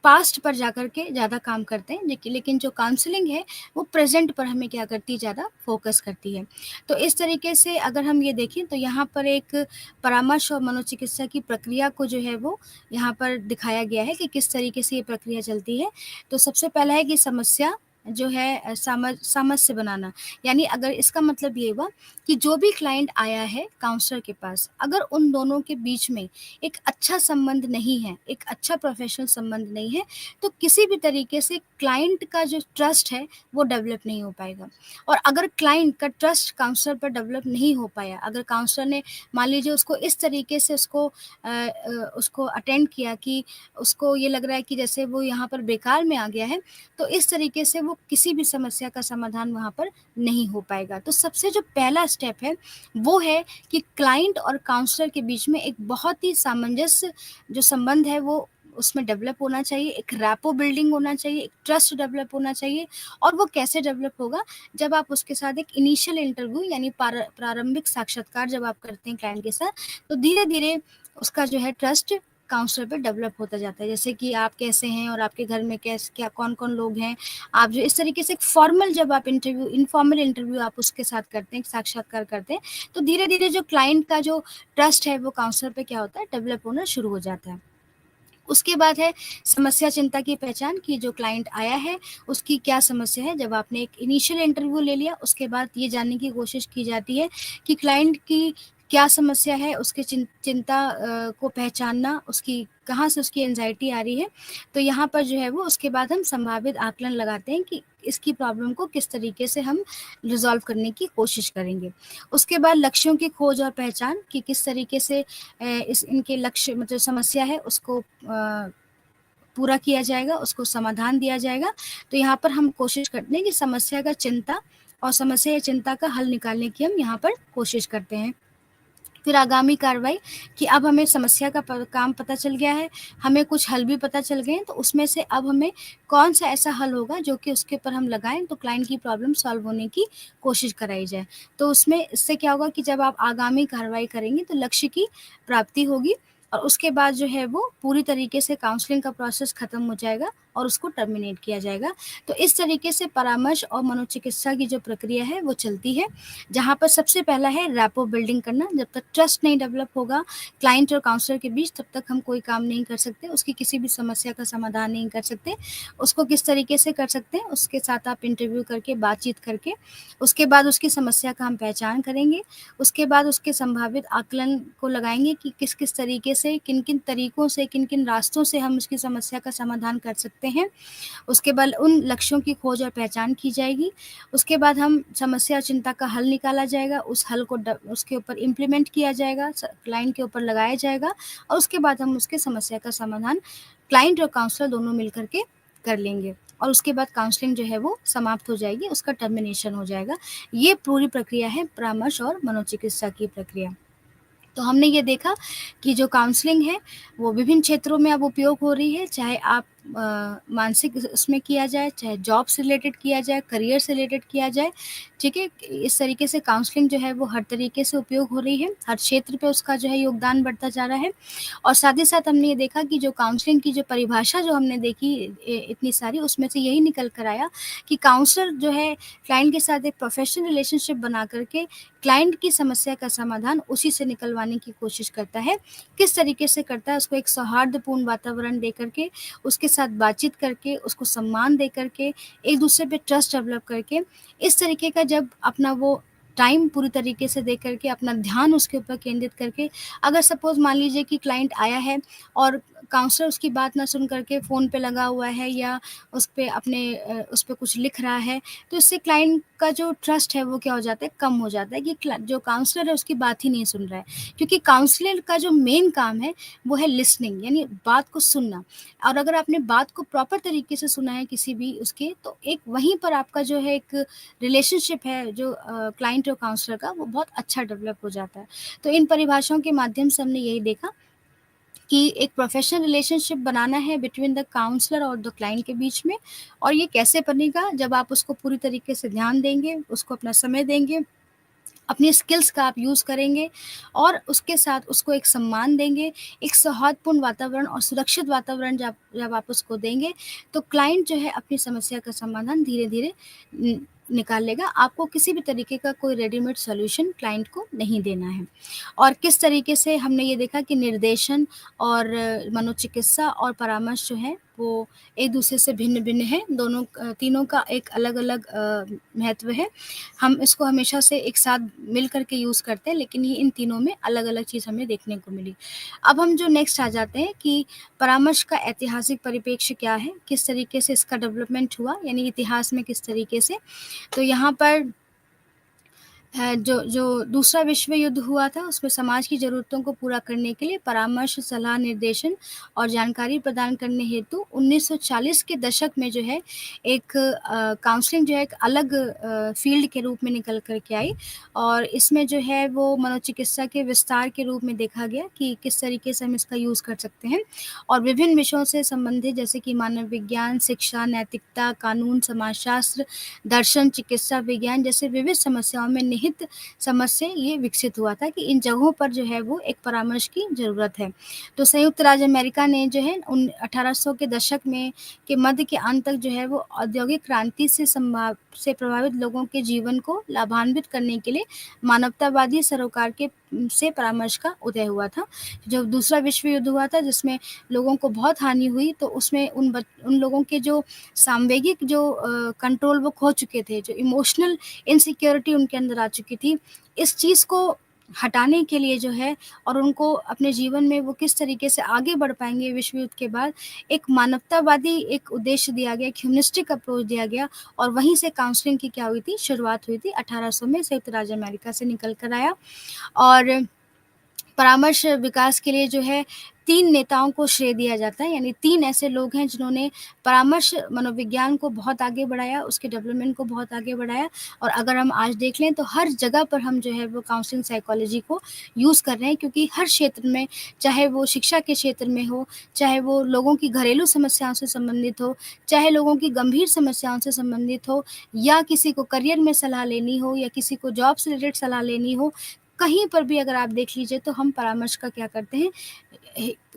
पास्ट पर जाकर के ज़्यादा काम करते हैं लेकिन जो काउंसलिंग है वो प्रेजेंट पर हमें क्या करती है, ज़्यादा फोकस करती है। तो इस तरीके से अगर हम ये देखें तो यहाँ पर एक परामर्श और मनोचिकित्सा की प्रक्रिया को जो है वो यहाँ पर दिखाया गया है कि किस तरीके से ये प्रक्रिया चलती है। तो सबसे पहला है कि समस्या जो है सामंजस्य बनाना, यानी अगर इसका मतलब ये हुआ कि जो भी क्लाइंट आया है काउंसलर के पास, अगर उन दोनों के बीच में एक अच्छा संबंध नहीं है, एक अच्छा प्रोफेशनल संबंध नहीं है, तो किसी भी तरीके से क्लाइंट का जो ट्रस्ट है वो डेवलप नहीं हो पाएगा। और अगर क्लाइंट का ट्रस्ट काउंसलर पर डेवलप नहीं हो पाया, अगर काउंसलर ने मान लीजिए उसको इस तरीके से उसको अटेंड किया कि उसको ये लग रहा है कि जैसे वो यहाँ पर बेकार में आ गया है, तो इस तरीके से वो किसी भी समस्या का समाधान वहाँ पर नहीं हो पाएगा। तो सबसे जो पहला स्टेप है वो है कि क्लाइंट और काउंसलर के बीच में एक बहुत ही सामंजस्य जो संबंध है वो उसमें डेवलप होना चाहिए, एक रैपो बिल्डिंग होना चाहिए, एक ट्रस्ट डेवलप होना चाहिए। और वो कैसे डेवलप होगा, जब आप उसके साथ एक इनिशियल इंटरव्यू यानी प्रारंभिक साक्षात्कार जब आप करते हैं क्लाइंट के साथ, तो धीरे धीरे उसका जो है ट्रस्ट काउंसलर पे डेवलप होता जाता है। जैसे कि आप कैसे हैं और आपके घर में कैसे क्या कौन-कौन लोग हैं। आप जो इस तरीके से एक फॉर्मल जब आप इनफॉर्मल इंटरव्यू आप उसके साथ करते हैं, साक्षात्कार करते हैं, तो धीरे-धीरे जो क्लाइंट का जो ट्रस्ट है वो काउंसलर पे क्या होता है, डेवलप होना शुरू हो जाता है। उसके बाद है समस्या चिंता की पहचान कि जो क्लाइंट आया है उसकी क्या समस्या है। जब आपने एक इनिशियल इंटरव्यू ले लिया उसके बाद ये जानने की कोशिश की जाती है कि क्लाइंट की क्या समस्या है, उसकी चिंता को पहचानना, उसकी कहाँ से उसकी एंग्ज़ायटी आ रही है। तो यहाँ पर जो है वो उसके बाद हम संभावित आकलन लगाते हैं कि इसकी प्रॉब्लम को किस तरीके से हम रिज़ॉल्व करने की कोशिश करेंगे। उसके बाद लक्ष्यों की खोज और पहचान कि किस तरीके से इस इनके लक्ष्य मतलब समस्या है उसको पूरा किया जाएगा, उसको समाधान दिया जाएगा। तो यहाँ पर हम कोशिश करते हैं कि समस्या का चिंता और समस्या या चिंता का हल निकालने की हम यहाँ पर कोशिश करते हैं। फिर आगामी कार्रवाई कि अब हमें समस्या का काम पता चल गया है, हमें कुछ हल भी पता चल गए हैं, तो उसमें से अब हमें कौन-सा ऐसा हल होगा जो कि उसके ऊपर हम लगाएँ तो क्लाइंट की प्रॉब्लम सॉल्व होने की कोशिश कराई जाए। तो उसमें इससे क्या होगा कि जब आप आगामी कार्रवाई करेंगे तो लक्ष्य की प्राप्ति होगी और उसके बाद जो है वो पूरी तरीके से काउंसलिंग का प्रोसेस खत्म हो जाएगा और उसको टर्मिनेट किया जाएगा। तो इस तरीके से परामर्श और मनोचिकित्सा की जो प्रक्रिया है वो चलती है, जहाँ पर सबसे पहला है रैपो बिल्डिंग करना। जब तक ट्रस्ट नहीं डेवलप होगा क्लाइंट और काउंसलर के बीच, तब तक हम कोई काम नहीं कर सकते, उसकी किसी भी समस्या का समाधान नहीं कर सकते। उसको किस तरीके से कर सकते हैं, उसके साथ आप इंटरव्यू करके, बातचीत करके, उसके बाद उसकी समस्या का हम पहचान करेंगे। उसके बाद उसके संभावित आकलन को लगाएँगे कि किस-किस तरीके से, किन-किन तरीकों से, किन-किन रास्तों से हम उसकी समस्या का समाधान कर सकते हैं। उसके बाद उन लक्ष्यों की खोज और पहचान की जाएगी। उसके बाद हम समस्या और चिंता का हल निकाला जाएगा, उस हल को उसके ऊपर इम्प्लीमेंट किया जाएगा, क्लाइंट के ऊपर लगाया जाएगा और उसके बाद हम उसके समस्या का समाधान क्लाइंट और काउंसलर दोनों मिलकर के कर लेंगे और उसके बाद काउंसलिंग जो है वो समाप्त हो जाएगी, उसका टर्मिनेशन हो जाएगा। ये पूरी प्रक्रिया है परामर्श और मनोचिकित्सा की प्रक्रिया। तो हमने ये देखा कि जो काउंसलिंग है वो विभिन्न क्षेत्रों में अब उपयोग हो रही है, चाहे आप मानसिक उसमें किया जाए, चाहे जॉब से रिलेटेड किया जाए, करियर से रिलेटेड किया जाए, ठीक है? इस तरीके से काउंसलिंग जो है वो हर तरीके से उपयोग हो रही है, हर क्षेत्र पे उसका जो है योगदान बढ़ता जा रहा है और साथ ही साथ हमने ये देखा कि जो काउंसलिंग की जो परिभाषा जो हमने देखी इतनी सारी, उसमें से यही निकल कर आया कि काउंसलर जो है क्लाइंट के साथ एक प्रोफेशनल रिलेशनशिप बना कर के क्लाइंट की समस्या का समाधान उसी से निकलवाने की कोशिश करता है। किस तरीके से करता है, उसको एक सौहार्दपूर्ण वातावरण दे कर के, उसके साथ बातचीत करके, उसको सम्मान दे कर के, एक-दूसरे पे ट्रस्ट डेवलप करके, इस तरीके का जब अपना वो टाइम पूरी तरीके से दे कर के, अपना ध्यान उसके ऊपर केंद्रित करके, अगर सपोज़ मान लीजिए कि क्लाइंट आया है और काउंसलर उसकी बात ना सुन कर के फ़ोन पे लगा हुआ है या उस पे उस पे कुछ लिख रहा है, तो इससे क्लाइंट का जो ट्रस्ट है वो क्या हो जाता है, कम हो जाता है कि जो काउंसलर है उसकी बात ही नहीं सुन रहा है। क्योंकि काउंसलर का जो मेन काम है वो है लिसनिंग, यानी बात को सुनना और अगर आपने बात को प्रॉपर तरीके से सुना है किसी भी उसके, तो एक वहीं पर आपका जो है एक रिलेशनशिप है जो क्लाइंट और काउंसलर का, वो बहुत अच्छा डेवलप हो जाता है। तो इन परिभाषाओं के माध्यम से हमने यही देखा कि एक प्रोफेशनल रिलेशनशिप बनाना है बिटवीन द काउंसलर और द क्लाइंट के बीच में और ये कैसे बनेगा, जब आप उसको पूरी तरीके से ध्यान देंगे, उसको अपना समय देंगे, अपनी स्किल्स का आप यूज़ करेंगे और उसके साथ उसको एक सम्मान देंगे, एक सौहार्दपूर्ण वातावरण और सुरक्षित वातावरण जब जब आप उसको देंगे, तो क्लाइंट जो है अपनी समस्या का समाधान धीरे-धीरे निकाल लेगा। आपको किसी भी तरीके का कोई रेडीमेड सॉल्यूशन क्लाइंट को नहीं देना है। और किस तरीके से हमने ये देखा कि निर्देशन और मनोचिकित्सा और परामर्श जो है वो एक-दूसरे से भिन्न-भिन्न हैं, दोनों तीनों का एक अलग-अलग महत्व है। हम इसको हमेशा से एक साथ मिल कर के यूज़ करते हैं, लेकिन ये इन तीनों में अलग-अलग चीज़ हमें देखने को मिली। अब हम जो नेक्स्ट आ जाते हैं कि परामर्श का ऐतिहासिक परिप्रेक्ष्य क्या है? किस तरीके से इसका डेवलपमेंट हुआ? यानी इतिहास में किस तरीके से? तो यहाँ पर जो जो दूसरा विश्व युद्ध हुआ था, उसमें समाज की ज़रूरतों को पूरा करने के लिए परामर्श, सलाह, निर्देशन और जानकारी प्रदान करने हेतु 1940 के दशक में जो है एक काउंसलिंग जो है एक अलग फ़ील्ड के रूप में निकल कर के आई और इसमें जो है वो मनोचिकित्सा के विस्तार के रूप में देखा गया कि किस तरीके से हम इसका यूज़ कर सकते हैं और विभिन्न विषयों से संबंधित जैसे कि मानव विज्ञान, शिक्षा, नैतिकता, कानून, समाजशास्त्र, दर्शन, चिकित्सा विज्ञान जैसे विविध समस्याओं में निहित समझ से ये विकसित हुआ था कि इन जगहों पर जो है वो एक परामर्श की ज़रूरत है। तो संयुक्त राज्य अमेरिका ने जो है उन 1800 के दशक में के मध्य के अंत तक जो है वो औद्योगिक क्रांति से प्रभावित लोगों के जीवन को लाभान्वित करने के लिए मानवतावादी सरोकार के से परामर्श का उदय हुआ था। जब दूसरा विश्व युद्ध हुआ था जिसमें लोगों को बहुत हानि हुई तो उसमें उन लोगों के जो सामवेगिक जो कंट्रोल वो खो चुके थे, जो इमोशनल इनसिक्योरिटी उनके अंदर आ चुकी थी। इस चीज़ को हटाने के लिए जो है और उनको अपने जीवन में वो किस तरीके से आगे बढ़ पाएँगे विश्व युद्ध के बाद, एक मानवतावादी एक उद्देश्य दिया गया, एक ह्यूमनिस्टिक अप्रोच दिया गया और वहीं से काउंसलिंग की क्या हुई थी, शुरुआत हुई थी 1800 में संयुक्त राज्य अमेरिका से निकल कर आया। और परामर्श विकास के लिए जो है 3 नेताओं को श्रेय दिया जाता है, यानी 3 ऐसे लोग हैं जिन्होंने परामर्श मनोविज्ञान को बहुत आगे बढ़ाया, उसके डेवलपमेंट को बहुत आगे बढ़ाया। और अगर हम आज देख लें तो हर जगह पर हम जो है वो काउंसलिंग साइकोलॉजी को यूज़ कर रहे हैं, क्योंकि हर क्षेत्र में, चाहे वो शिक्षा के क्षेत्र में हो, चाहे वो लोगों की घरेलू समस्याओं से संबंधित हो, चाहे लोगों की गंभीर समस्याओं से संबंधित हो, या किसी को करियर में सलाह लेनी हो, या किसी को जॉब से रिलेटेड सलाह लेनी हो, कहीं पर भी अगर आप देख लीजिए तो हम परामर्श का क्या करते हैं,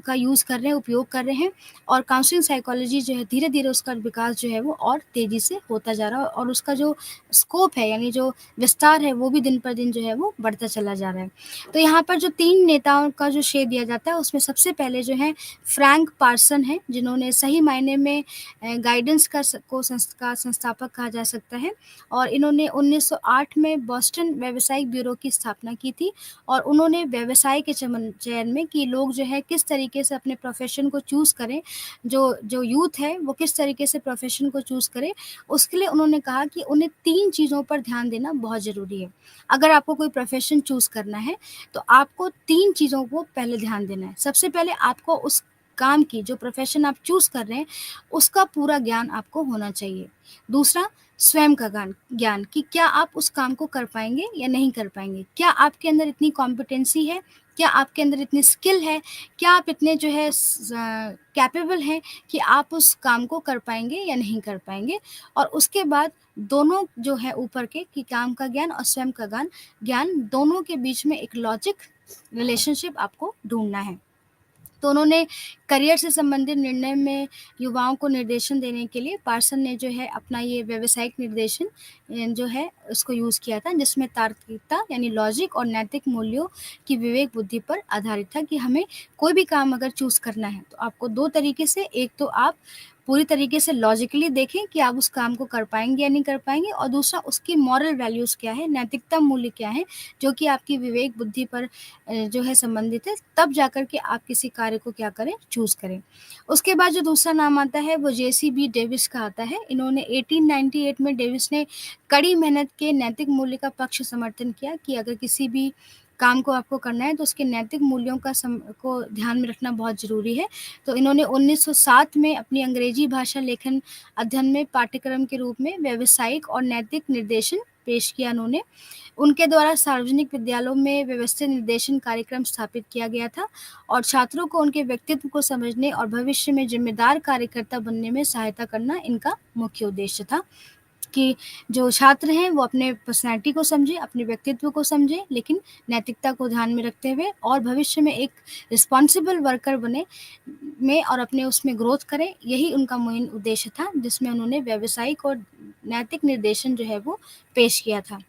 का यूज़ कर रहे हैं, उपयोग कर रहे हैं। और काउंसलिंग साइकोलॉजी जो है धीरे-धीरे उसका विकास जो है वो और तेज़ी से होता जा रहा है और उसका जो स्कोप है, यानी जो विस्तार है, वो भी दिन पर दिन जो है वो बढ़ता चला जा रहा है। तो यहाँ पर जो 3 नेताओं का जो श्रेय दिया जाता है उसमें सबसे पहले जो है फ्रैंक पार्सन हैं, जिन्होंने सही मायने में गाइडेंस का संस्थापक कहा जा सकता है। और इन्होंने 1908 में बॉस्टन व्यावसायिक ब्यूरो की स्थापना की थी और उन्होंने व्यवसाय के चयन में कि लोग जो है किस तरीके से अपने प्रोफ़ेशन को चूज़ करें, जो जो यूथ है वो किस तरीके से प्रोफ़ेशन को चूज़ करे, उसके लिए उन्होंने कहा कि उन्हें 3 चीज़ों पर ध्यान देना बहुत ज़रूरी है। अगर आपको कोई प्रोफ़ेशन चूज़ करना है, तो आपको 3 चीज़ों को पहले ध्यान देना है। सबसे पहले आपको उस काम की, जो प्रोफ़ेशन आप चूज़ कर रहे हैं, उसका पूरा ज्ञान आपको होना चाहिए। दूसरा, स्वयं का ज्ञान कि क्या आप उस काम को कर पाएँगे या नहीं कर पाएँगे? क्या आपके अंदर इतनी कॉम्पिटेंसी है? क्या आपके अंदर इतनी स्किल है? क्या आप इतने जो है कैपेबल हैं कि आप उस काम को कर पाएँगे या नहीं कर पाएँगे? और उसके बाद दोनों जो है ऊपर के कि काम का ज्ञान और स्वयं का ज्ञान दोनों के बीच में एक लॉजिक रिलेशनशिप आपको ढूँढना है। तो उन्होंने करियर से संबंधित निर्णय में युवाओं को निर्देशन देने के लिए पार्सन ने जो है अपना ये व्यावसायिक निर्देशन जो है उसको यूज़ किया था, जिसमें तार्किकता यानी लॉजिक और नैतिक मूल्यों की विवेक बुद्धि पर आधारित था कि हमें कोई भी काम अगर चूज़ करना है तो आपको 2 तरीके से, एक तो आप पूरी तरीके से लॉजिकली देखें कि आप उस काम को कर पाएँगे या नहीं कर पाएँगे, और दूसरा उसकी मॉरल वैल्यूज़ क्या है, नैतिकता मूल्य क्या है, जो कि आपकी विवेक बुद्धि पर जो है संबंधित है, तब जाकर के आप किसी कार्य को क्या करें, चूज़ करें। उसके बाद जो दूसरा नाम आता है वो जेसी बी डेविस का आता है। इन्होंने 1898 में डेविस ने कड़ी मेहनत के नैतिक मूल्य का पक्ष समर्थन किया कि अगर किसी भी काम को आपको करना है तो उसके नैतिक मूल्यों को ध्यान में रखना बहुत ज़रूरी है। तो इन्होंने 1907 में अपनी अंग्रेजी भाषा लेखन अध्ययन में पाठ्यक्रम के रूप में व्यावसायिक और नैतिक निर्देशन पेश किया उन्होंने। उनके द्वारा सार्वजनिक विद्यालयों में व्यवस्थित निर्देशन कार्यक्रम स्थापित किया गया था और छात्रों को उनके व्यक्तित्व को समझने और भविष्य में जिम्मेदार कार्यकर्ता बनने में सहायता करना इनका मुख्य उद्देश्य था कि जो छात्र हैं वो अपने पर्सनैलिटी को समझें, अपने व्यक्तित्व को समझें, लेकिन नैतिकता को ध्यान में रखते हुए और भविष्य में एक रिस्पॉन्सिबल वर्कर बने में और अपने उसमें ग्रोथ करें। यही उनका मेन उद्देश्य था, जिसमें उन्होंने व्यावसायिक और नैतिक निर्देशन जो है वो पेश किया था।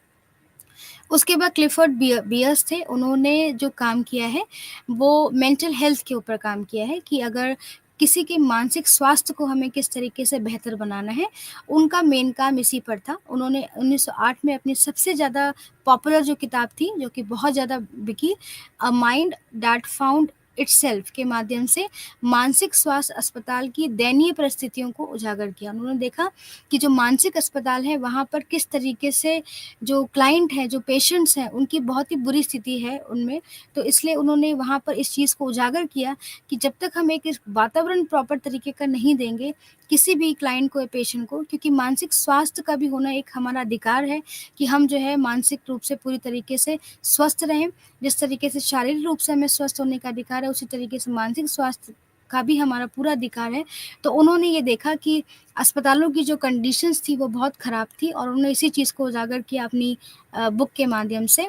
उसके बाद क्लिफ़ोर्ड बियर्स थे, उन्होंने जो काम किया है, वो मेंटल हेल्थ के ऊपर काम किया है कि अगर किसी के मानसिक स्वास्थ्य को हमें किस तरीके से बेहतर बनाना है, उनका मेन काम इसी पर था। उन्होंने 1908 में अपनी सबसे ज़्यादा पॉपुलर जो किताब थी, जो कि बहुत ज़्यादा बिकी, a mind that found itself के माध्यम से मानसिक स्वास्थ्य अस्पताल की दयनीय परिस्थितियों को उजागर किया। उन्होंने देखा कि जो मानसिक अस्पताल है, वहाँ पर किस तरीके से जो क्लाइंट हैं, जो पेशेंट्स हैं, उनकी बहुत ही बुरी स्थिति है उनमें। तो इसलिए उन्होंने वहाँ पर इस चीज़ को उजागर किया कि जब तक हम एक इस वातावरण प्रॉपर तरीके का नहीं देंगे, किसी भी क्लाइंट को या पेशेंट को, क्योंकि मानसिक स्वास्थ्य का भी होना एक हमारा अधिकार है कि हम जो है मानसिक रूप से पूरी तरीके से स्वस्थ रहें। जिस तरीके से शारीरिक रूप से हमें स्वस्थ होने का अधिकार है, उसी तरीके से मानसिक स्वास्थ्य का भी हमारा पूरा अधिकार है। तो उन्होंने ये देखा कि अस्पतालों की जो कंडीशंस थी वो बहुत ख़राब थी और उन्होंने इसी चीज़ को उजागर किया अपनी बुक के माध्यम से।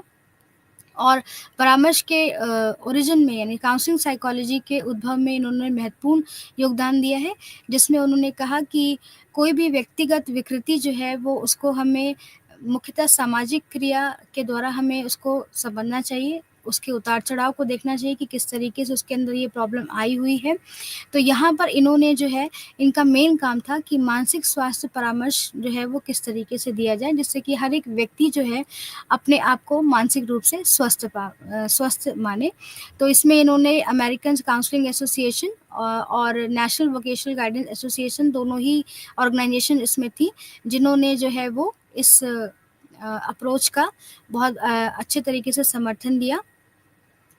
और परामर्श के ओरिजिन में, यानी काउंसलिंग साइकोलॉजी के उद्भव में इन्होंने महत्वपूर्ण योगदान दिया है, जिसमें उन्होंने कहा कि कोई भी व्यक्तिगत विकृति जो है वो उसको हमें मुख्यतः सामाजिक क्रिया के द्वारा हमें उसको समझना चाहिए। उसके उतार-चढ़ाव को देखना चाहिए कि किस तरीके से उसके अंदर ये प्रॉब्लम आई हुई है। तो यहाँ पर इन्होंने जो है, इनका मेन काम था कि मानसिक स्वास्थ्य परामर्श जो है वो किस तरीके से दिया जाए, जिससे कि हर एक व्यक्ति जो है अपने आप को मानसिक रूप से स्वस्थ माने। तो इसमें इन्होंने अमेरिकन काउंसलिंग एसोसिएशन और नेशनल वोकेशनल गाइडेंस एसोसिएशन, दोनों ही ऑर्गेनाइजेशन इसमें थी, जिन्होंने जो है वो इस अप्रोच का बहुत अच्छे तरीके से समर्थन दिया।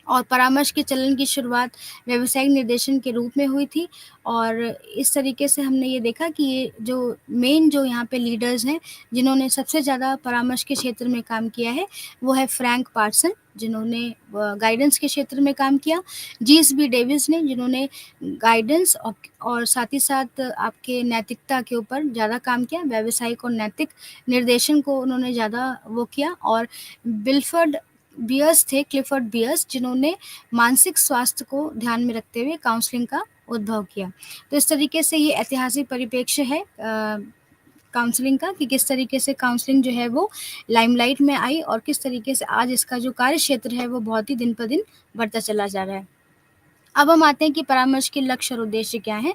और परामर्श के चलन की शुरुआत व्यावसायिक निर्देशन के रूप में हुई थी, और इस तरीके से हमने ये देखा कि ये जो मेन जो यहाँ पे लीडर्स हैं, जिन्होंने सबसे ज़्यादा परामर्श के क्षेत्र में काम किया है, वो है फ्रैंक पार्सन, जिन्होंने गाइडेंस के क्षेत्र में काम किया, जीएसबी डेविस ने, जिन्होंने गाइडेंस और साथ ही साथ आपके नैतिकता के ऊपर ज़्यादा काम किया, व्यावसायिक और नैतिक निर्देशन को उन्होंने ज़्यादा वो किया, और बिलफर्ड बियर्स थे, क्लिफर्ड बियर्स, जिन्होंने मानसिक स्वास्थ्य को ध्यान में रखते हुए काउंसलिंग का उद्भव किया। तो इस तरीके से ये ऐतिहासिक परिप्रेक्ष्य है काउंसलिंग का, कि किस तरीके से काउंसलिंग जो है वो लाइमलाइट में आई, और किस तरीके से आज इसका जो कार्य क्षेत्र है वो बहुत ही दिन पर दिन बढ़ता चला जा रहा है। अब हम आते हैं कि परामर्श के लक्ष्य और उद्देश्य क्या हैं।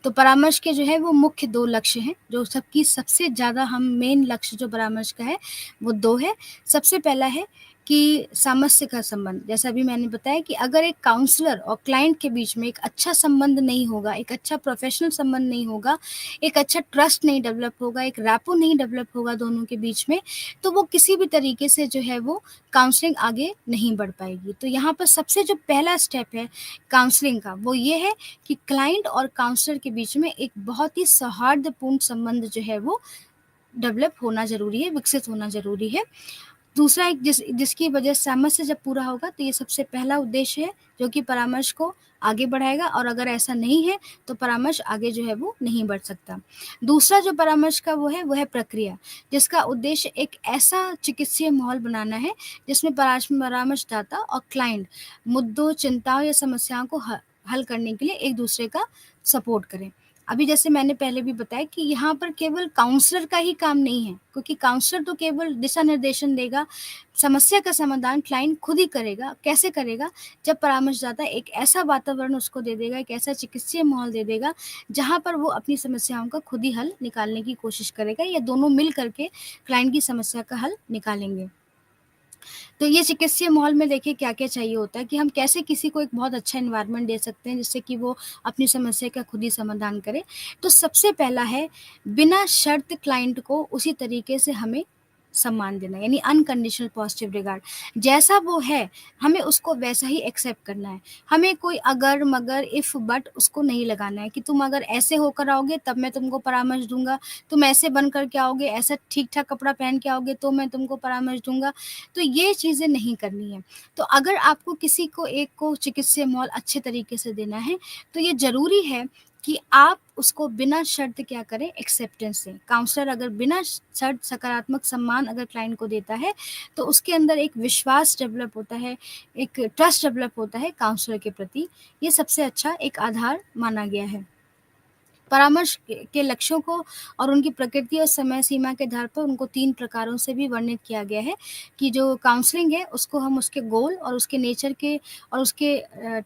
तो परामर्श के जो है वो मुख्य 2 लक्ष्य हैं, जो सबसे ज़्यादा हम मेन लक्ष्य जो परामर्श का है वो 2 है। सबसे पहला है कि सामंजस्य का संबंध। जैसा अभी मैंने बताया कि अगर एक काउंसलर और क्लाइंट के बीच में एक अच्छा संबंध नहीं होगा, एक अच्छा प्रोफेशनल संबंध नहीं होगा, एक अच्छा ट्रस्ट नहीं डेवलप होगा, एक रैपो नहीं डेवलप होगा दोनों के बीच में, तो वो किसी भी तरीके से जो है वो काउंसलिंग आगे नहीं बढ़ पाएगी। तो यहाँ पर सबसे जो पहला स्टेप है काउंसलिंग का, वो ये है कि क्लाइंट और काउंसलर के बीच में एक बहुत ही सौहार्दपूर्ण संबंध जो है वो डेवलप होना ज़रूरी है, विकसित होना ज़रूरी है। दूसरा एक जिसकी वजह से सामंजस्य जब पूरा होगा, तो ये सबसे पहला उद्देश्य है जो कि परामर्श को आगे बढ़ाएगा, और अगर ऐसा नहीं है तो परामर्श आगे जो है वो नहीं बढ़ सकता। दूसरा जो परामर्श का वो है प्रक्रिया, जिसका उद्देश्य एक ऐसा चिकित्सीय माहौल बनाना है जिसमें परामर्शदाता और क्लाइंट मुद्दों, चिंताओं या समस्याओं को हल करने के लिए एक दूसरे का सपोर्ट करें। अभी जैसे मैंने पहले भी बताया कि यहाँ पर केवल काउंसलर का ही काम नहीं है, क्योंकि काउंसलर तो केवल दिशा निर्देशन देगा, समस्या का समाधान क्लाइंट खुद ही करेगा। कैसे करेगा? जब परामर्शदाता एक ऐसा वातावरण उसको दे देगा, एक ऐसा चिकित्सीय माहौल दे देगा, जहाँ पर वो अपनी समस्याओं का खुद ही हल निकालने की कोशिश करेगा, या दोनों मिल करके क्लाइंट की समस्या का हल निकालेंगे। तो ये चिकित्सीय माहौल में देखिए क्या-क्या चाहिए होता है कि हम कैसे किसी को एक बहुत अच्छा एनवायरनमेंट दे सकते हैं, जिससे कि वो अपनी समस्या का खुद ही समाधान करे। तो सबसे पहला है, बिना शर्त क्लाइंट को उसी तरीके से हमें सम्मान देना, यानी अनकंडीशनल पॉजिटिव रिगार्ड। जैसा वो है, हमें उसको वैसा ही एक्सेप्ट करना है। हमें कोई अगर, मगर, इफ, बट उसको नहीं लगाना है कि तुम अगर ऐसे होकर आओगे तब मैं तुमको परामर्श दूँगा, तुम ऐसे बन कर के आओगे, ऐसा ठीक-ठाक कपड़ा पहन के आओगे तो मैं तुमको परामर्श दूँगा। तो ये चीज़ें नहीं करनी है। तो अगर आपको किसी को एक को चिकित्सीय माहौल अच्छे तरीके से देना है, तो ये ज़रूरी है कि आप उसको बिना शर्त क्या करें, एक्सेप्टेंस दें। काउंसलर अगर बिना शर्त सकारात्मक सम्मान अगर क्लाइंट को देता है, तो उसके अंदर एक विश्वास डेवलप होता है, एक ट्रस्ट डेवलप होता है काउंसलर के प्रति। ये सबसे अच्छा एक आधार माना गया है। परामर्श के लक्ष्यों को और उनकी प्रकृति और समय सीमा के आधार पर उनको 3 प्रकारों से भी वर्णित किया गया है, कि जो काउंसलिंग है उसको हम उसके गोल और उसके नेचर के और उसके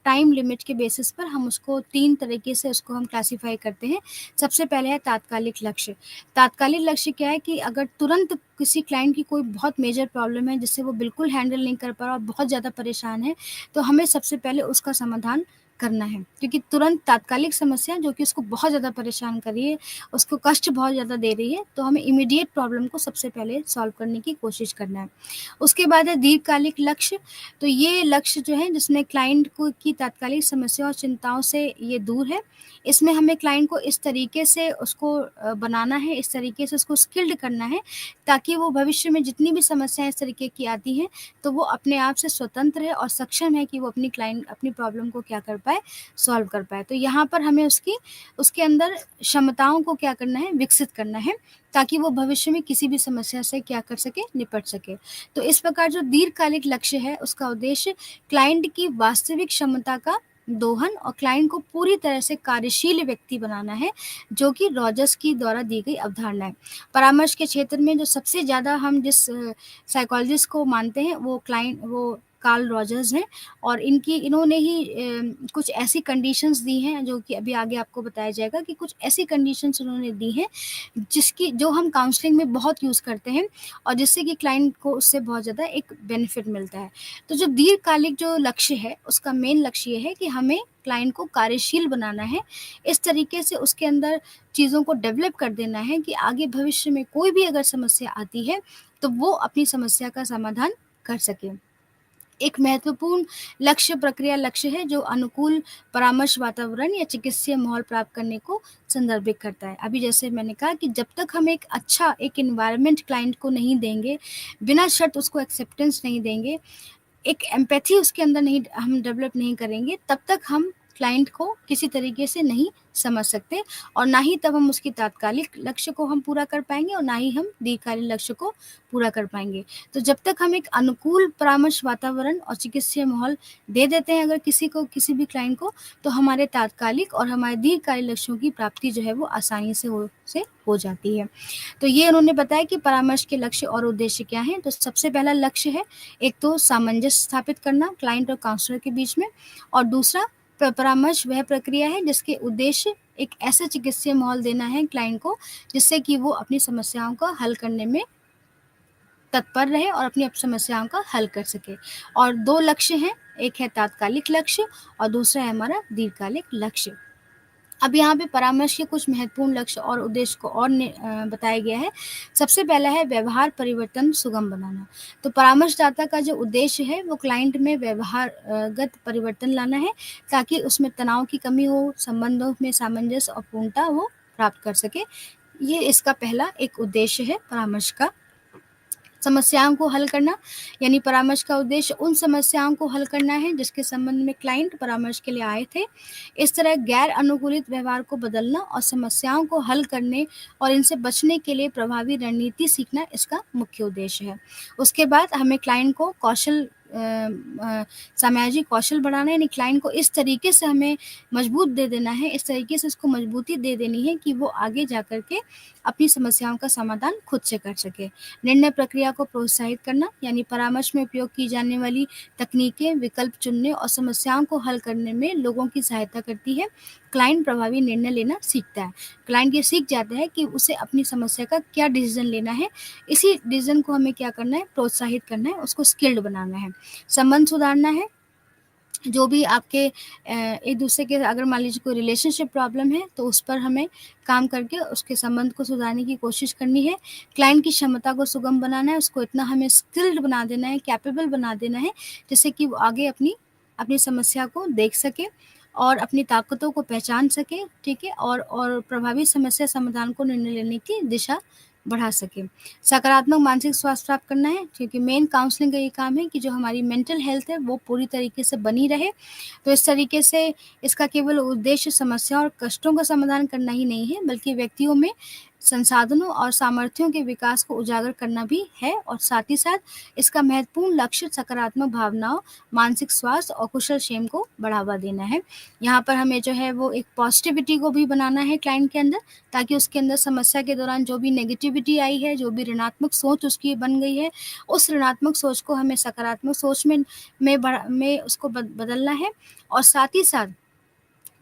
टाइम लिमिट के बेसिस पर हम उसको 3 तरीके से उसको हम क्लासिफ़ाई करते हैं। सबसे पहले है तात्कालिक लक्ष्य। तात्कालिक लक्ष्य क्या है कि अगर तुरंत किसी क्लाइंट की कोई बहुत मेजर प्रॉब्लम है जिससे वो बिल्कुल हैंडल नहीं कर पा रहा और बहुत ज़्यादा परेशान है, तो हमें सबसे पहले उसका समाधान करना है, क्योंकि तुरंत तात्कालिक समस्या जो कि उसको बहुत ज़्यादा परेशान कर रही है, उसको कष्ट बहुत ज़्यादा दे रही है, तो हमें इमीडिएट प्रॉब्लम को सबसे पहले सॉल्व करने की कोशिश करना है। उसके बाद है दीर्घकालिक लक्ष्य। तो ये लक्ष्य जो है जिसमें क्लाइंट को की तात्कालिक समस्या और चिंताओं से ये दूर है। इसमें हमें क्लाइंट को इस तरीके से उसको बनाना है, इस तरीके से उसको स्किल्ड करना है, ताकि वो भविष्य में जितनी भी समस्याएँ इस तरीके की आती हैं, तो वो अपने आप से स्वतंत्र है और सक्षम है कि वो अपनी प्रॉब्लम को क्या कर पाए, सॉल्व कर पाए। तो यहाँ पर हमें उसके अंदर क्षमताओं को क्या करना है, विकसित करना है, ताकि वो भविष्य में किसी भी समस्या से क्या कर सके, निपट सके। तो इस प्रकार जो दीर्घकालिक लक्ष्य है, उसका उद्देश्य क्लाइंट की वास्तविक क्षमता का दोहन और क्लाइंट को पूरी तरह से कार्यशील व्यक्ति बनाना है, जो कि रॉजर्स की द्वारा दी गई अवधारणा है। परामर्श के क्षेत्र में जो सबसे ज़्यादा हम जिस साइकोलॉजिस्ट को मानते हैं, वो कार्ल रॉजर्स हैं और इन्होंने ही कुछ ऐसी कंडीशंस दी हैं जो कि अभी आगे आपको बताया जाएगा कि कुछ ऐसी कंडीशंस उन्होंने दी हैं जिसकी जो हम काउंसलिंग में बहुत यूज़ करते हैं और जिससे कि क्लाइंट को उससे बहुत ज़्यादा एक बेनिफिट मिलता है। तो जो दीर्घकालिक जो लक्ष्य है उसका मेन लक्ष्य ये है कि हमें क्लाइंट को कार्यशील बनाना है। इस तरीके से उसके अंदर चीज़ों को डेवलप कर देना है कि आगे भविष्य में कोई भी अगर समस्या आती है तो वो अपनी समस्या का समाधान कर सके। एक महत्वपूर्ण लक्ष्य प्रक्रिया लक्ष्य है जो अनुकूल परामर्श वातावरण या चिकित्सीय माहौल प्राप्त करने को संदर्भित करता है। अभी जैसे मैंने कहा कि जब तक हम एक अच्छा एक एनवायरनमेंट क्लाइंट को नहीं देंगे, बिना शर्त उसको एक्सेप्टेंस नहीं देंगे, एक एम्पैथी उसके अंदर नहीं हम डेवलप नहीं करेंगे, तब तक हम क्लाइंट को किसी तरीके से नहीं समझ सकते और ना ही तब हम उसकी तात्कालिक लक्ष्य को हम पूरा कर पाएँगे और ना ही हम दीर्घकालीन लक्ष्य को पूरा कर पाएँगे। तो जब तक हम एक अनुकूल परामर्श वातावरण और चिकित्सीय माहौल दे देते हैं अगर किसी भी क्लाइंट को, तो हमारे तात्कालिक और हमारे दीर्घकालीन लक्ष्यों की प्राप्ति जो है वो आसानी से हो जाती है। तो ये उन्होंने बताया कि परामर्श के लक्ष्य और उद्देश्य क्या हैं। तो सबसे पहला लक्ष्य है, एक तो सामंजस्य स्थापित करना क्लाइंट और काउंसलर के बीच में और दूसरा परामर्श वह प्रक्रिया है जिसके उद्देश्य एक ऐसा चिकित्सीय माहौल देना है क्लाइंट को जिससे कि वो अपनी समस्याओं का हल करने में तत्पर रहे और अपनी समस्याओं का हल कर सके। और 2 लक्ष्य हैं, एक है तात्कालिक लक्ष्य और दूसरा है हमारा दीर्घकालिक लक्ष्य। अब यहाँ पे परामर्श के कुछ महत्वपूर्ण लक्ष्य और उद्देश्य को और बताया गया है। सबसे पहला है व्यवहार परिवर्तन सुगम बनाना। तो परामर्शदाता का जो उद्देश्य है वो क्लाइंट में व्यवहारगत परिवर्तन लाना है ताकि उसमें तनाव की कमी हो, संबंधों में सामंजस्य और पूर्णता वो प्राप्त कर सके। ये इसका पहला एक उद्देश्य है परामर्श का। समस्याओं को हल करना, यानी परामर्श का उद्देश्य उन समस्याओं को हल करना है जिसके संबंध में क्लाइंट परामर्श के लिए आए थे। इस तरह गैर अनुकूलित व्यवहार को बदलना और समस्याओं को हल करने और इनसे बचने के लिए प्रभावी रणनीति सीखना इसका मुख्य उद्देश्य है। उसके बाद हमें क्लाइंट को सामाजिक कौशल बढ़ाना है, यानी क्लाइंट को इस तरीके से हमें मजबूत दे देना है, इस तरीके से उसको मजबूती दे देनी है कि वो आगे जाकर के अपनी समस्याओं का समाधान खुद से कर सके। निर्णय प्रक्रिया को प्रोत्साहित करना, यानी परामर्श में उपयोग की जाने वाली तकनीकें, विकल्प चुनने और समस्याओं को हल करने में लोगों की सहायता करती है। क्लाइंट प्रभावी निर्णय लेना सीखता है। क्लाइंट ये सीख जाता है कि उसे अपनी समस्या का क्या डिसीजन लेना है। इसी डिसीजन को हमें क्या करना है, प्रोत्साहित करना है, उसको स्किल्ड बनाना है। संबंध सुधारना है, जो भी आपके एक दूसरे के अगर मान लीजिए कोई रिलेशनशिप प्रॉब्लम है तो उस पर हमें काम करके उसके संबंध को सुधारने की कोशिश करनी है। क्लाइंट की क्षमता को सुगम बनाना है, उसको इतना हमें स्किल्ड बना देना है, कैपेबल बना देना है, जिससे कि वो आगे अपनी अपनी समस्या को देख सके और अपनी ताकतों को पहचान सके, ठीक है? और प्रभावी समस्या समाधान को निर्णय लेने की दिशा बढ़ा सके। सकारात्मक मानसिक स्वास्थ्य प्राप्त करना है, क्योंकि मेन काउंसलिंग का ये काम है कि जो हमारी मेंटल हेल्थ है वो पूरी तरीके से बनी रहे। तो इस तरीके से इसका केवल उद्देश्य समस्या और कष्टों का समाधान करना ही नहीं है, बल्कि व्यक्तियों में संसाधनों और सामर्थ्यों के विकास को उजागर करना भी है और साथ ही साथ इसका महत्वपूर्ण लक्ष्य सकारात्मक भावनाओं, मानसिक स्वास्थ्य और कुशल क्षेम को बढ़ावा देना है। यहाँ पर हमें जो है वो एक पॉजिटिविटी को भी बनाना है क्लाइंट के अंदर, ताकि उसके अंदर समस्या के दौरान जो भी नेगेटिविटी आई है, जो भी ऋणात्मक सोच उसकी बन गई है, उस ऋणात्मक सोच को हमें सकारात्मक सोच में उसको बदलना है और साथ ही साथ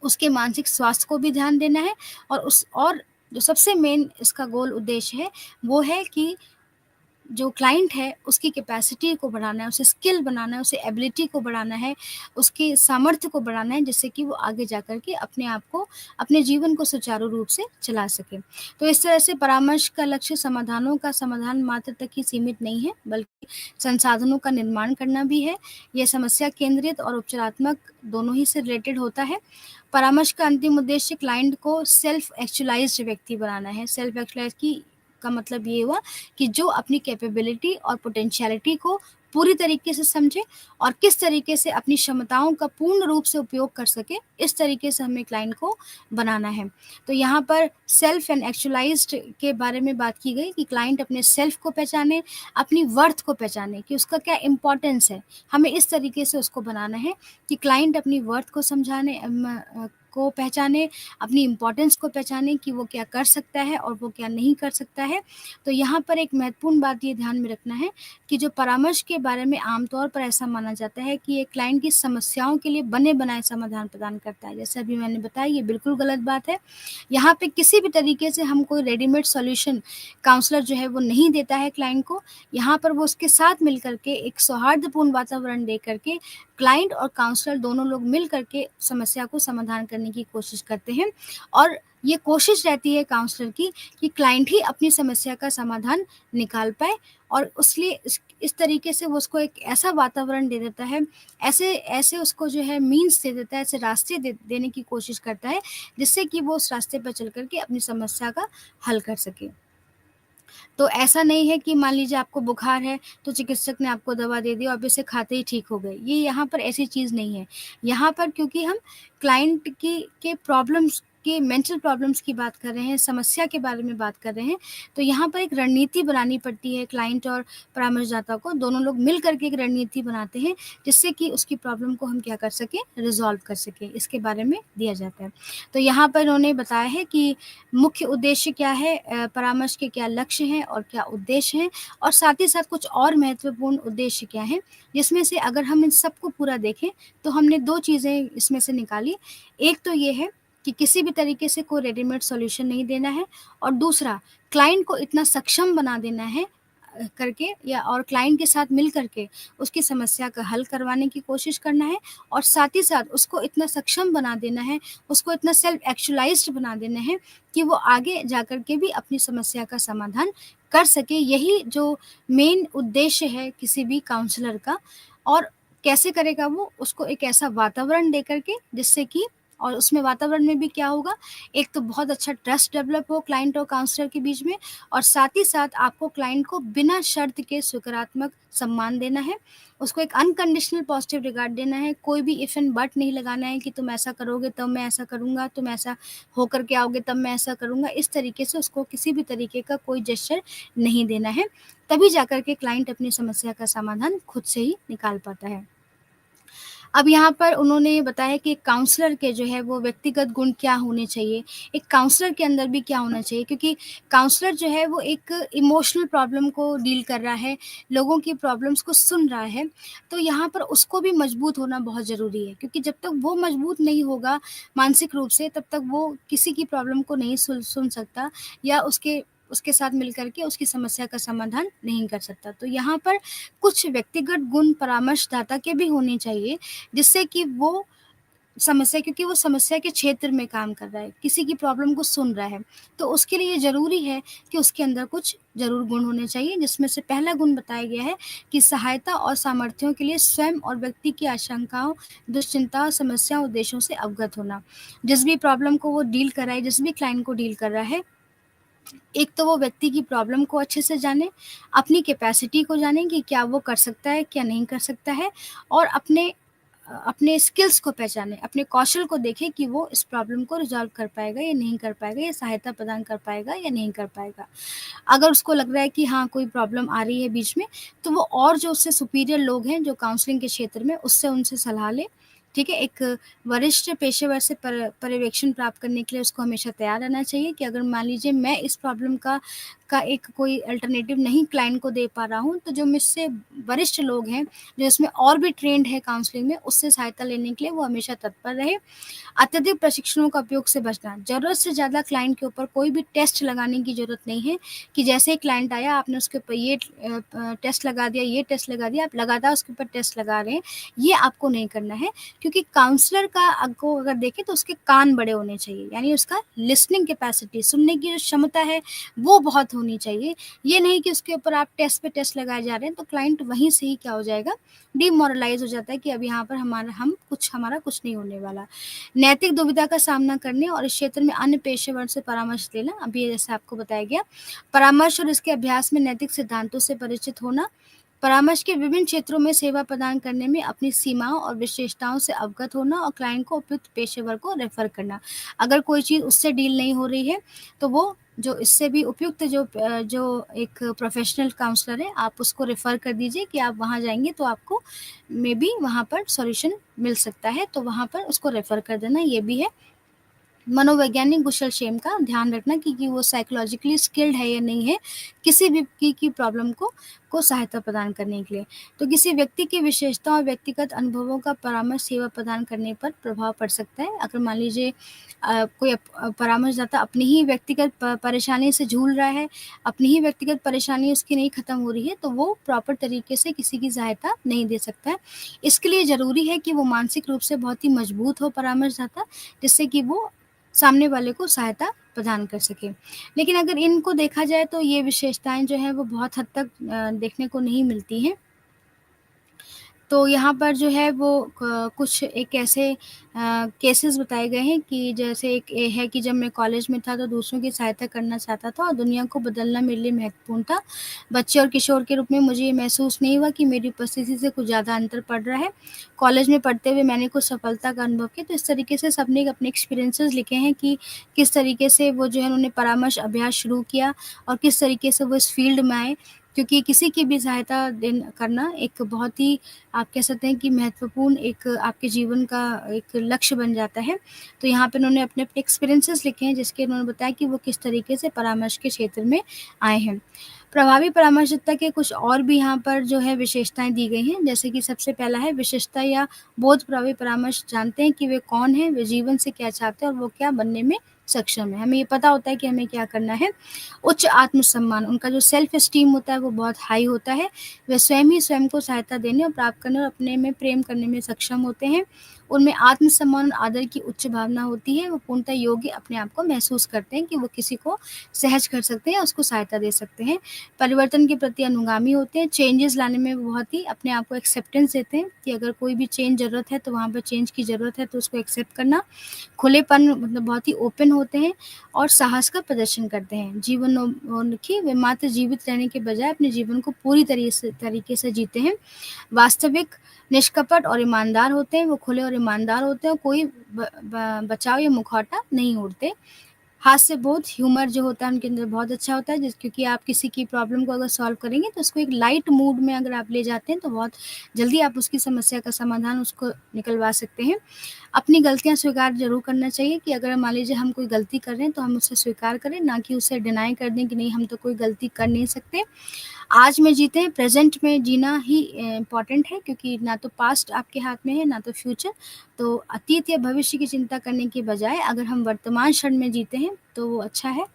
उसके मानसिक स्वास्थ्य को भी ध्यान देना है और जो सबसे मेन इसका गोल उद्देश्य है, वो है कि जो क्लाइंट है उसकी कैपेसिटी को बढ़ाना है, उसे स्किल बनाना है, उसे एबिलिटी को बढ़ाना है, उसके सामर्थ्य को बढ़ाना है, जिससे कि वो आगे जाकर के अपने आप को, अपने जीवन को सुचारू रूप से चला सके। तो इस तरह से परामर्श का लक्ष्य समाधानों का समाधान मात्र तक ही सीमित नहीं है, बल्कि संसाधनों का निर्माण करना भी है। यह समस्या केंद्रित और उपचारात्मक दोनों ही से रिलेटेड होता है। परामर्श का अंतिम उद्देश्य क्लाइंट को सेल्फ एक्चुअलाइज्ड व्यक्ति बनाना है। सेल्फ एक्चुअलाइज का मतलब ये हुआ कि जो अपनी कैपेबिलिटी और पोटेंशियलिटी को पूरी तरीके से समझे और किस तरीके से अपनी क्षमताओं का पूर्ण रूप से उपयोग कर सके, इस तरीके से हमें क्लाइंट को बनाना है। तो यहाँ पर सेल्फ एंड एक्चुअलाइज्ड के बारे में बात की गई कि क्लाइंट अपने सेल्फ को पहचाने, अपनी वर्थ को पहचाने कि उसका क्या इम्पोर्टेंस है। हमें इस तरीके से उसको बनाना है कि क्लाइंट अपनी वर्थ को को पहचाने, अपनी इम्पोर्टेंस को पहचाने कि वो क्या कर सकता है और वो क्या नहीं कर सकता है। तो यहाँ पर एक महत्वपूर्ण बात ये ध्यान में रखना है कि जो परामर्श के बारे में आमतौर पर ऐसा माना जाता है कि ये क्लाइंट की समस्याओं के लिए बने-बनाए समाधान प्रदान करता है। जैसे अभी मैंने बताया, ये बिल्कुल गलत बात है। यहाँ पे किसी भी तरीके से हम कोई रेडीमेड सॉल्यूशन काउंसलर जो है वो नहीं देता है क्लाइंट को। यहाँ पर वो उसके साथ मिल कर के एक सौहार्दपूर्ण वातावरण दे कर के क्लाइंट और काउंसलर दोनों लोग मिल कर के समस्या को समाधान करने की कोशिश करते हैं, और ये कोशिश रहती है काउंसलर की कि क्लाइंट ही अपनी समस्या का समाधान निकाल पाए, और उसलिए इस तरीके से वो उसको एक ऐसा वातावरण दे देता है, ऐसे ऐसे उसको जो है मीन्स दे देता है, ऐसे रास्ते देने की कोशिश करता है, जिससे कि वो उस रास्ते पर चल कर के अपनी समस्या का हल कर सके। तो ऐसा नहीं है कि मान लीजिए आपको बुखार है, तो चिकित्सक ने आपको दवा दे दी और आप इसे खाते ही ठीक हो गए। ये यहाँ पर ऐसी चीज़ नहीं है। यहाँ पर क्योंकि हम क्लाइंट की के प्रॉब्लम्स की मेंटल प्रॉब्लम्स की बात कर रहे हैं, समस्या के बारे में बात कर रहे हैं, तो यहाँ पर एक रणनीति बनानी पड़ती है क्लाइंट और परामर्शदाता को। दोनों लोग मिल कर के एक रणनीति बनाते हैं, जिससे कि उसकी प्रॉब्लम को हम क्या कर सकें, रिज़ॉल्व कर सकें, इसके बारे में दिया जाता है। तो यहाँ पर उन्होंने बताया है कि मुख्य उद्देश्य क्या है, परामर्श के क्या लक्ष्य हैं और क्या उद्देश्य हैं, और साथ ही साथ कुछ और महत्वपूर्ण उद्देश्य क्या हैं, जिसमें से अगर हम इन सबको पूरा देखें तो हमने 2 चीज़ें इसमें से निकाली। एक तो ये है कि किसी भी तरीके से कोई रेडीमेड सॉल्यूशन नहीं देना है, और दूसरा क्लाइंट को इतना सक्षम बना देना है करके, या और क्लाइंट के साथ मिल कर के उसकी समस्या का हल करवाने की कोशिश करना है, और साथ ही साथ उसको इतना सक्षम बना देना है, उसको इतना सेल्फ एक्चुअलाइज़्ड बना देना है कि वो आगे जाकर के भी अपनी समस्या का समाधान कर सके। यही जो मेन उद्देश्य है किसी भी काउंसलर का। और कैसे करेगा वो? उसको एक ऐसा वातावरण दे कर के जिससे कि, और उसमें वातावरण में भी क्या होगा, एक तो बहुत अच्छा ट्रस्ट डेवलप हो क्लाइंट और काउंसलर के बीच में, और साथ ही साथ आपको क्लाइंट को बिना शर्त के सकारात्मक सम्मान देना है। उसको एक अनकंडीशनल पॉजिटिव रिगार्ड देना है, कोई भी इफ एंड बट नहीं लगाना है कि तुम ऐसा करोगे तब मैं ऐसा करूँगा, तुम ऐसा होकर के आओगे तब मैं ऐसा करूँगा। इस तरीके से उसको किसी भी तरीके का कोई जेस्चर नहीं देना है, तभी जाकर के क्लाइंट अपनी समस्या का समाधान खुद से ही निकाल पाता है। अब यहाँ पर उन्होंने बताया कि काउंसलर के जो है वो व्यक्तिगत गुण क्या होने चाहिए, एक काउंसलर के अंदर भी क्या होना चाहिए, क्योंकि काउंसलर जो है वो एक इमोशनल प्रॉब्लम को डील कर रहा है, लोगों की प्रॉब्लम्स को सुन रहा है, तो यहाँ पर उसको भी मजबूत होना बहुत ज़रूरी है, क्योंकि जब तक वो मजबूत नहीं होगा मानसिक रूप से, तब तक वो किसी की प्रॉब्लम को नहीं सुन सकता, या उसके उसके साथ मिल कर के उसकी समस्या का समाधान नहीं कर सकता। तो यहाँ पर कुछ व्यक्तिगत गुण परामर्शदाता के भी होने चाहिए, जिससे कि वो समस्या, क्योंकि वो समस्या के क्षेत्र में काम कर रहा है, किसी की प्रॉब्लम को सुन रहा है, तो उसके लिए ज़रूरी है कि उसके अंदर कुछ ज़रूर गुण होने चाहिए, जिसमें से पहला गुण बताया गया है कि सहायता और सामर्थ्यों के लिए स्वयं और व्यक्ति की आशंकाओं, दुश्चिंताओं, समस्याओं, उद्देश्यों से अवगत होना। जिस भी प्रॉब्लम को वो डील कर रहा है, जिस भी क्लाइंट को डील कर रहा है, एक तो वो व्यक्ति की प्रॉब्लम को अच्छे से जाने, अपनी कैपेसिटी को जाने कि क्या वो कर सकता है, क्या नहीं कर सकता है, और अपने स्किल्स को पहचाने, अपने कौशल को देखे कि वो इस प्रॉब्लम को रिज़ॉल्व कर पाएगा या नहीं कर पाएगा, या सहायता प्रदान कर पाएगा या नहीं कर पाएगा। अगर उसको लग रहा है कि हाँ, कोई प्रॉब्लम आ रही है बीच में, तो वो और जो उससे सुपीरियर लोग हैं, जो काउंसलिंग के क्षेत्र में, उससे उनसे सलाह ले, ठीक है? एक वरिष्ठ पेशेवर से पर्यवेक्षण प्राप्त करने के लिए उसको हमेशा तैयार रहना चाहिए कि अगर मान लीजिए मैं इस प्रॉब्लम का एक कोई अल्टरनेटिव नहीं क्लाइंट को दे पा रहा हूँ, तो जो मुझसे वरिष्ठ लोग हैं, जो इसमें और भी ट्रेंड है काउंसलिंग में, उससे सहायता लेने के लिए वो हमेशा तत्पर रहे। अत्यधिक प्रशिक्षणों का उपयोग से बचना, ज़रूरत से ज़्यादा क्लाइंट के ऊपर कोई भी टेस्ट लगाने की ज़रूरत नहीं है, कि जैसे ही क्लाइंट आया आपने उसके ऊपर ये टेस्ट लगा दिया, ये टेस्ट लगा दिया, आप लगातार उसके ऊपर टेस्ट लगा रहे हैं, ये आपको नहीं करना है। क्योंकि काउंसलर का को अगर देखें तो उसके कान बड़े होने चाहिए, यानी उसका लिसनिंग कैपेसिटी, सुनने की जो क्षमता है वो बहुत होनी चाहिए। ये नहीं कि उसके ऊपर आप टेस्ट पे टेस्ट लगाए जा रहे हैं, तो क्लाइंट वहीं से ही क्या हो जाएगा, डिमोरलाइज़ हो जाता है कि अब यहाँ पर हमारा कुछ नहीं होने वाला। नैतिक दुविधा का सामना करने और इस क्षेत्र में अन्य पेशेवर से परामर्श लेना, अभी जैसे आपको बताया गया। परामर्श और इसके अभ्यास में नैतिक सिद्धांतों से परिचित होना। परामर्श के विभिन्न क्षेत्रों में सेवा प्रदान करने में अपनी सीमाओं और विशेषताओं से अवगत होना, और क्लाइंट को उपयुक्त पेशेवर को रेफ़र करना। अगर कोई चीज़ उससे डील नहीं हो रही है, तो वो जो इससे भी उपयुक्त जो एक प्रोफ़ेशनल काउंसलर है, आप उसको रेफ़र कर दीजिए कि आप वहाँ जाएँगे तो आपको मेबी वहाँ पर सॉल्यूशन मिल सकता है, तो वहाँ पर उसको रेफ़र कर देना, ये भी है। मनोवैज्ञानिक कुशल-क्षेम का ध्यान रखना कि वो साइकोलॉजिकली स्किल्ड है या नहीं है, किसी भी की प्रॉब्लम को सहायता प्रदान करने के लिए। तो किसी व्यक्ति की विशेषता और व्यक्तिगत अनुभवों का परामर्श सेवा प्रदान करने पर प्रभाव पड़ सकता है। अगर मान लीजिए कोई परामर्शदाता अपनी ही व्यक्तिगत परेशानी से जूझ रहा है, अपनी ही व्यक्तिगत परेशानी उसकी नहीं खत्म हो रही है, तो वो प्रॉपर तरीके से किसी की सहायता नहीं दे सकता है। इसके लिए ज़रूरी है कि वो मानसिक रूप से बहुत ही मजबूत हो परामर्शदाता, जिससे कि वो सामने वाले को सहायता प्रदान कर सके। लेकिन अगर इनको देखा जाए तो ये विशेषताएँ जो हैं वो बहुत हद तक देखने को नहीं मिलती हैं। तो यहाँ पर जो है वो कुछ एक ऐसे केसेस बताए गए हैं कि जैसे एक ये है कि जब मैं कॉलेज में था तो दूसरों की सहायता करना चाहता था और दुनिया को बदलना मेरे लिए महत्वपूर्ण था। बच्चे और किशोर के रूप में मुझे ये महसूस नहीं हुआ कि मेरी उपस्थिति से कुछ ज़्यादा अंतर पड़ रहा है। कॉलेज में पढ़ते हुए मैंने कुछ सफलता का अनुभव किया, तो इस तरीके से सबने अपने एक्सपीरियंसेस लिखे हैं कि किस तरीके से वो जो है उन्होंने परामर्श अभ्यास शुरू किया और किस तरीके से वो इस फ़ील्ड में आए। क्योंकि किसी की भी सहायता करना एक बहुत ही आप कह सकते हैं कि महत्वपूर्ण एक आपके जीवन का एक लक्ष्य बन जाता है। तो यहाँ पे उन्होंने अपने-अपने एक्सपीरियंसेस लिखे हैं जिसके उन्होंने बताया कि वो किस तरीके से परामर्श के क्षेत्र में आए हैं। प्रभावी परामर्शदाता के कुछ और भी यहाँ पर जो है विशेषताएँ दी गई हैं, जैसे कि सबसे पहला है विशिष्टता या बोध प्रभावी परामर्श जानते हैं कि वे कौन हैं, वे जीवन से क्या चाहते हैं और वो क्या बनने में सक्षम है। हमें ये पता होता है कि हमें क्या करना है। उच्च आत्मसम्मान, उनका जो सेल्फ एस्टीम होता है वो बहुत हाई होता है। वे स्वयं ही स्वयं को सहायता देने और प्राप्त करने और अपने में प्रेम करने में सक्षम होते हैं। उनमें आत्मसम्मान और आदर की उच्च भावना होती है। वो पूर्णतः योग्य अपने आप को महसूस करते हैं कि वो किसी को सहज कर सकते हैं, उसको सहायता दे सकते हैं। परिवर्तन के प्रति अनुगामी होते हैं, चेंजेस लाने में वो बहुत ही अपने आप को एक्सेप्टेंस देते हैं कि अगर कोई भी चेंज ज़रूरत है तो वहाँ पर चेंज की ज़रूरत है तो उसको एक्सेप्ट करना। खुलेपन मतलब बहुत ही ओपन होते हैं और साहस का प्रदर्शन करते हैं। जीवनोन्मुखी वे मात्र जीवित रहने के बजाय अपने जीवन को पूरी तरीके से जीते हैं। वास्तविक, निष्कपट और ईमानदार होते हैं, वो खुले और ईमानदार होते हैं और कोई बचाव या मुखौटा नहीं ओढ़ते। हास्यबोध, ह्यूमर जो होता है उनके अंदर बहुत अच्छा होता है क्योंकि आप किसी की प्रॉब्लम को अगर सॉल्व करेंगे तो उसको एक लाइट मूड में अगर आप ले जाते हैं तो बहुत जल्दी आप उसकी समस्या का समाधान उसको निकलवा सकते हैं। अपनी गलतियाँ स्वीकार ज़रूर करना चाहिए कि अगर मान लीजिए हम कोई गलती कर रहे हैं तो हम उसे स्वीकार करें, ना कि उसे डिनाई कर दें कि नहीं हम तो कोई गलती कर नहीं सकते। आज में जीते हैं, प्रेज़ेंट में जीना ही इम्पॉर्टेंट है क्योंकि ना तो पास्ट आपके हाथ में है, ना तो फ्यूचर। तो अतीत या भविष्य की चिंता करने के बजाय अगर हम वर्तमान क्षण में जीते हैं, तो वो अच्छा है।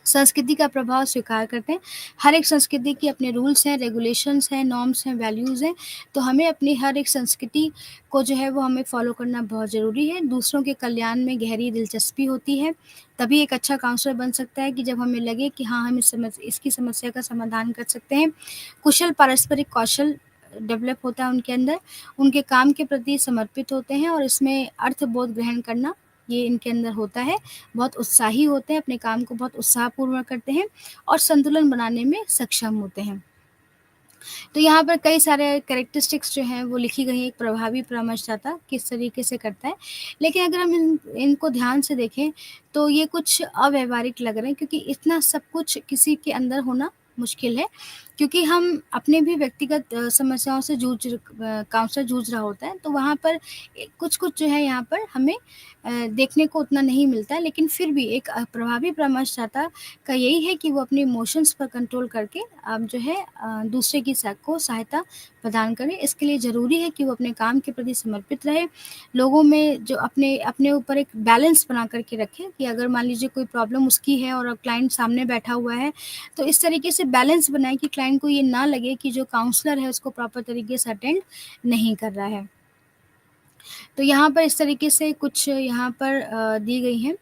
संस्कृति का प्रभाव स्वीकार करते हैं। हर एक संस्कृति के अपने रूल्स हैं, रेगुलेशंस हैं, नॉर्म्स हैं, वैल्यूज़ हैं, तो हमें अपनी हर एक संस्कृति को जो है वो हमें फ़ॉलो करना बहुत ज़रूरी है। दूसरों के कल्याण में गहरी दिलचस्पी होती है, तभी एक अच्छा काउंसलर बन सकता है कि जब हमें लगे कि हाँ, हम इसकी समस्या का समाधान कर सकते हैं। कुशल पारस्परिक कौशल डेवलप होता है उनके अंदर, उनके काम के प्रति समर्पित होते हैं और इसमें अर्थबोध ग्रहण करना, ये इनके अंदर होता है। बहुत उत्साही होते हैं, अपने काम को बहुत उत्साहपूर्वक करते हैं और संतुलन बनाने में सक्षम होते हैं। तो यहाँ पर कई सारे कैरेक्टरिस्टिक्स जो हैं वो लिखी गई हैं, एक प्रभावी परामर्शदाता किस तरीके से करता है। लेकिन अगर हम इनको ध्यान से देखें तो ये कुछ अव्यावहारिक लग रहे हैं क्योंकि इतना सब कुछ किसी के अंदर होना मुश्किल है। क्योंकि हम अपने भी व्यक्तिगत समस्याओं से काउंसलर जूझ रहा होता है तो वहाँ पर कुछ-कुछ जो है यहाँ पर हमें देखने को उतना नहीं मिलता है। लेकिन फिर भी एक प्रभावी परामर्शदाता का यही है कि वो अपने इमोशंस पर कंट्रोल करके जो है दूसरे की सहायता प्रदान करें। इसके लिए ज़रूरी है कि वो अपने काम के प्रति समर्पित रहे। लोगों में जो अपने अपने ऊपर एक बैलेंस बना कर के रखें कि अगर मान लीजिए कोई प्रॉब्लम उसकी है और क्लाइंट सामने बैठा हुआ है, तो इस तरीके से बैलेंस बनाएँ कि क्लाइंट को ये ना लगे कि जो काउंसलर है उसको प्रॉपर तरीके से अटेंड नहीं कर रहा है। तो यहाँ पर इस तरीके से कुछ यहाँ पर दी गई हैं।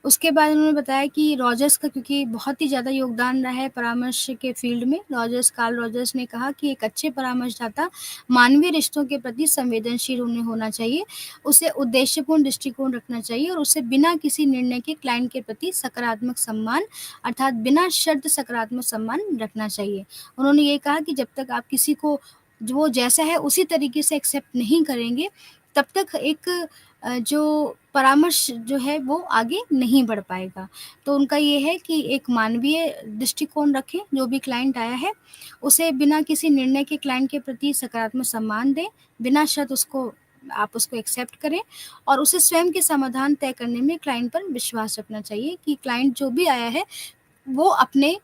उसके बाद उन्होंने बताया कि रॉजर्स का क्योंकि बहुत ही ज़्यादा योगदान रहा है परामर्श के फ़ील्ड में। कार्ल रॉजर्स ने कहा कि एक अच्छे परामर्शदाता मानवीय रिश्तों के प्रति संवेदनशील उन्हें होना चाहिए, उसे उद्देश्यपूर्ण दृष्टिकोण रखना चाहिए और उसे बिना किसी निर्णय के क्लाइंट के प्रति सकारात्मक सम्मान अर्थात बिना शर्त सकारात्मक सम्मान रखना चाहिए। उन्होंने ये कहा कि जब तक आप किसी को जो वो जैसा है उसी तरीके से एक्सेप्ट नहीं करेंगे, तब तक एक जो परामर्श जो है वो आगे नहीं बढ़ पाएगा। तो उनका ये है कि एक मानवीय दृष्टिकोण रखें, जो भी क्लाइंट आया है, उसे बिना किसी निर्णय के क्लाइंट के प्रति सकारात्मक सम्मान दें, बिना शर्त उसको आप उसको एक्सेप्ट करें और उसे स्वयं के समाधान तय करने में क्लाइंट पर विश्वास रखना चाहिए कि क्लाइंट जो भी आया है, वो अपने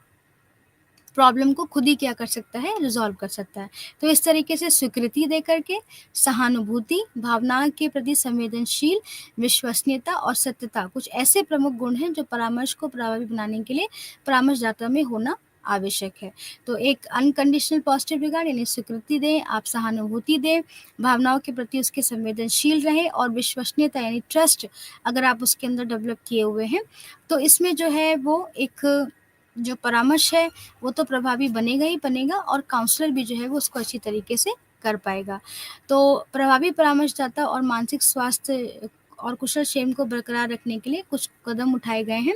प्रॉब्लम को खुद ही क्या कर सकता है, रिज़ॉल्व कर सकता है। तो इस तरीके से स्वीकृति दे कर के, सहानुभूति, भावना के प्रति संवेदनशील, विश्वसनीयता और सत्यता कुछ ऐसे प्रमुख गुण हैं जो परामर्श को प्रभावी बनाने के लिए परामर्शदाता में होना आवश्यक है। तो एक अनकंडीशनल पॉजिटिव रिगार्ड यानी स्वीकृति दें, आप सहानुभूति दें, भावनाओं के प्रति उसके संवेदनशील रहें और विश्वसनीयता यानी ट्रस्ट अगर आप उसके अंदर डेवलप किए हुए हैं, तो इसमें जो है वो एक जो परामर्श है वो तो प्रभावी बनेगा ही बनेगा और काउंसलर भी जो है वो उसको अच्छी तरीके से कर पाएगा। तो प्रभावी परामर्शदाता और मानसिक स्वास्थ्य और कुशल क्षेम को बरकरार रखने के लिए कुछ कदम उठाए गए हैं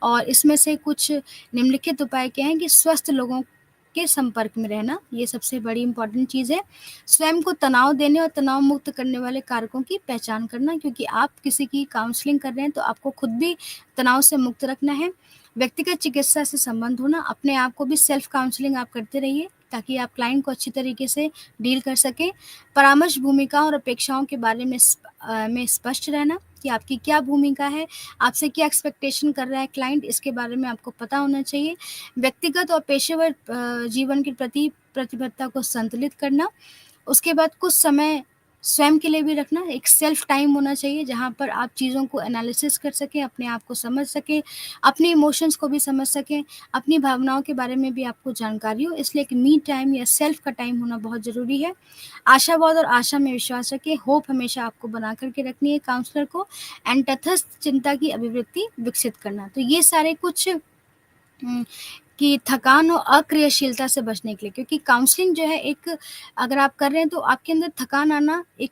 और इसमें से कुछ निम्नलिखित उपाय क्या हैं कि स्वस्थ लोगों के संपर्क में रहना, ये सबसे बड़ी इम्पोर्टेंट चीज़ है। स्वयं को तनाव देने और तनाव मुक्त करने वाले कारकों की पहचान करना, क्योंकि आप किसी की काउंसलिंग कर रहे हैं तो आपको खुद भी तनाव से मुक्त रखना है। व्यक्तिगत चिकित्सा से संबंध होना, अपने आप को भी सेल्फ काउंसलिंग आप करते रहिए ताकि आप क्लाइंट को अच्छी तरीके से डील कर सकें। परामर्श भूमिका और अपेक्षाओं के बारे में स्पष्ट रहना कि आपकी क्या भूमिका है, आपसे क्या एक्सपेक्टेशन कर रहा है क्लाइंट, इसके बारे में आपको पता होना चाहिए। व्यक्तिगत और पेशेवर जीवन के प्रति प्रतिबद्धता को संतुलित करना। उसके बाद कुछ समय स्वयं के लिए भी रखना, एक सेल्फ टाइम होना चाहिए जहाँ पर आप चीज़ों को एनालिसिस कर सकें, अपने आप को समझ सकें, अपने इमोशंस को भी समझ सकें, अपनी भावनाओं के बारे में भी आपको जानकारी हो, इसलिए एक मी टाइम या सेल्फ का टाइम होना बहुत ज़रूरी है। आशावाद और आशा में विश्वास रखें, होप हमेशा आपको बना कर के रखनी है काउंसलर को, एंड तटस्थ चिंता की अभिवृत्ति विकसित करना। तो ये सारे कुछ कि थकान और अक्रियाशीलता से बचने के लिए, क्योंकि काउंसलिंग जो है एक अगर आप कर रहे हैं तो आपके अंदर थकान आना एक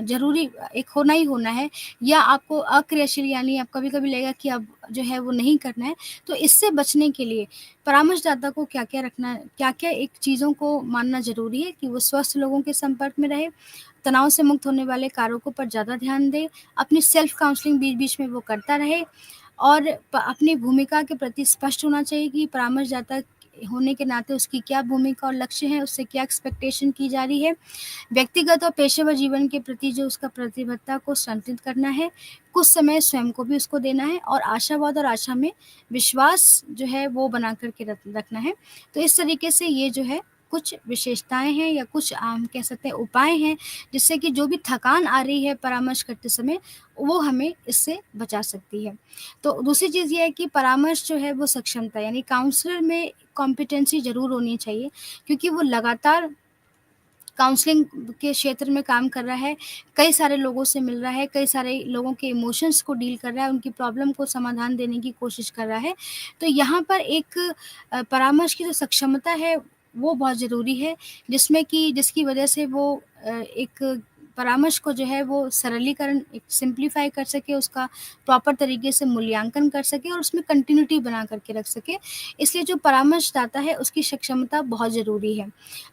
ज़रूरी एक होना ही होना है, या आपको अक्रियाशील यानी आप कभी-कभी लगेगा कि अब जो है वो नहीं करना है। तो इससे बचने के लिए परामर्शदाता को क्या-क्या रखना, क्या-क्या एक चीज़ों को मानना ज़रूरी है कि वो स्वस्थ लोगों के संपर्क में रहे, तनाव से मुक्त होने वाले कारकों पर ज़्यादा ध्यान दें, अपनी सेल्फ काउंसलिंग बीच-बीच में वो करता रहे और अपनी भूमिका के प्रति स्पष्ट होना चाहिए कि परामर्शदाता होने के नाते उसकी क्या भूमिका और लक्ष्य है, उससे क्या एक्सपेक्टेशन की जा रही है। व्यक्तिगत और पेशेवर जीवन के प्रति जो उसका प्रतिबद्धता को संतुलित करना है, कुछ समय स्वयं को भी उसको देना है और आशावाद और आशा में विश्वास जो है वो बना कर के रखना है। तो इस तरीके से ये जो है कुछ विशेषताएँ हैं या कुछ कह सकते हैं उपाय हैं, जिससे कि जो भी थकान आ रही है परामर्श करते समय, वो हमें इससे बचा सकती है। तो दूसरी चीज़ ये है कि परामर्श जो है वो सक्षमता यानी काउंसलर में कॉम्पिटेंसी ज़रूर होनी चाहिए, क्योंकि वो लगातार काउंसलिंग के क्षेत्र में काम कर रहा है, कई सारे लोगों से मिल रहा है, कई सारे लोगों के इमोशंस को डील कर रहा है, उनकी प्रॉब्लम को समाधान देने की कोशिश कर रहा है। तो यहाँ पर एक परामर्श की जो सक्षमता है, वो बहुत ज़रूरी है, जिसकी वजह से वो एक परामर्श को जो है वो सरलीकरण एक सिम्प्लीफ़ाई कर सके, उसका प्रॉपर तरीके से मूल्यांकन कर सके और उसमें कंटिन्यूटी बना कर के रख सके। इसलिए जो परामर्शदाता है, उसकी सक्षमता बहुत ज़रूरी है।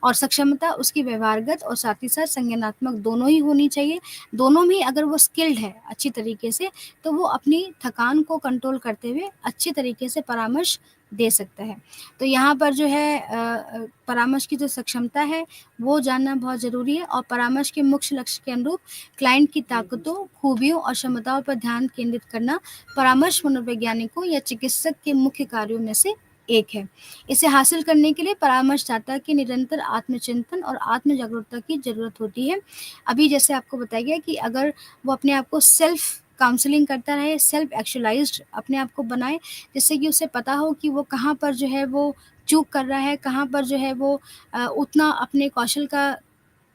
और सक्षमता उसकी व्यवहारगत और साथ ही साथ संज्ञानात्मक दोनों ही होनी चाहिए। दोनों में अगर वो स्किल्ड है अच्छी तरीके से, तो वो अपनी थकान को कंट्रोल करते हुए अच्छी तरीके से परामर्श दे सकता है। तो यहाँ पर जो है परामर्श की जो सक्षमता है, वो जानना बहुत ज़रूरी है और परामर्श के मुख्य लक्ष्य के अनुरूप क्लाइंट की ताकतों, खूबियों और क्षमताओं पर ध्यान केंद्रित करना परामर्श मनोवैज्ञानिकों या चिकित्सक के मुख्य कार्यों में से एक है। इसे हासिल करने के लिए परामर्शदाता के निरंतर आत्मचिंतन और आत्म जागरूकता की ज़रूरत होती है। अभी जैसे आपको बताया गया कि अगर वो अपने आप को सेल्फ काउंसलिंग करता रहे, सेल्फ एक्चुअलाइज़्ड अपने आप को बनाए, जिससे कि उसे पता हो कि वो कहाँ पर जो है वो चूक कर रहा है, कहाँ पर जो है वो उतना अपने कौशल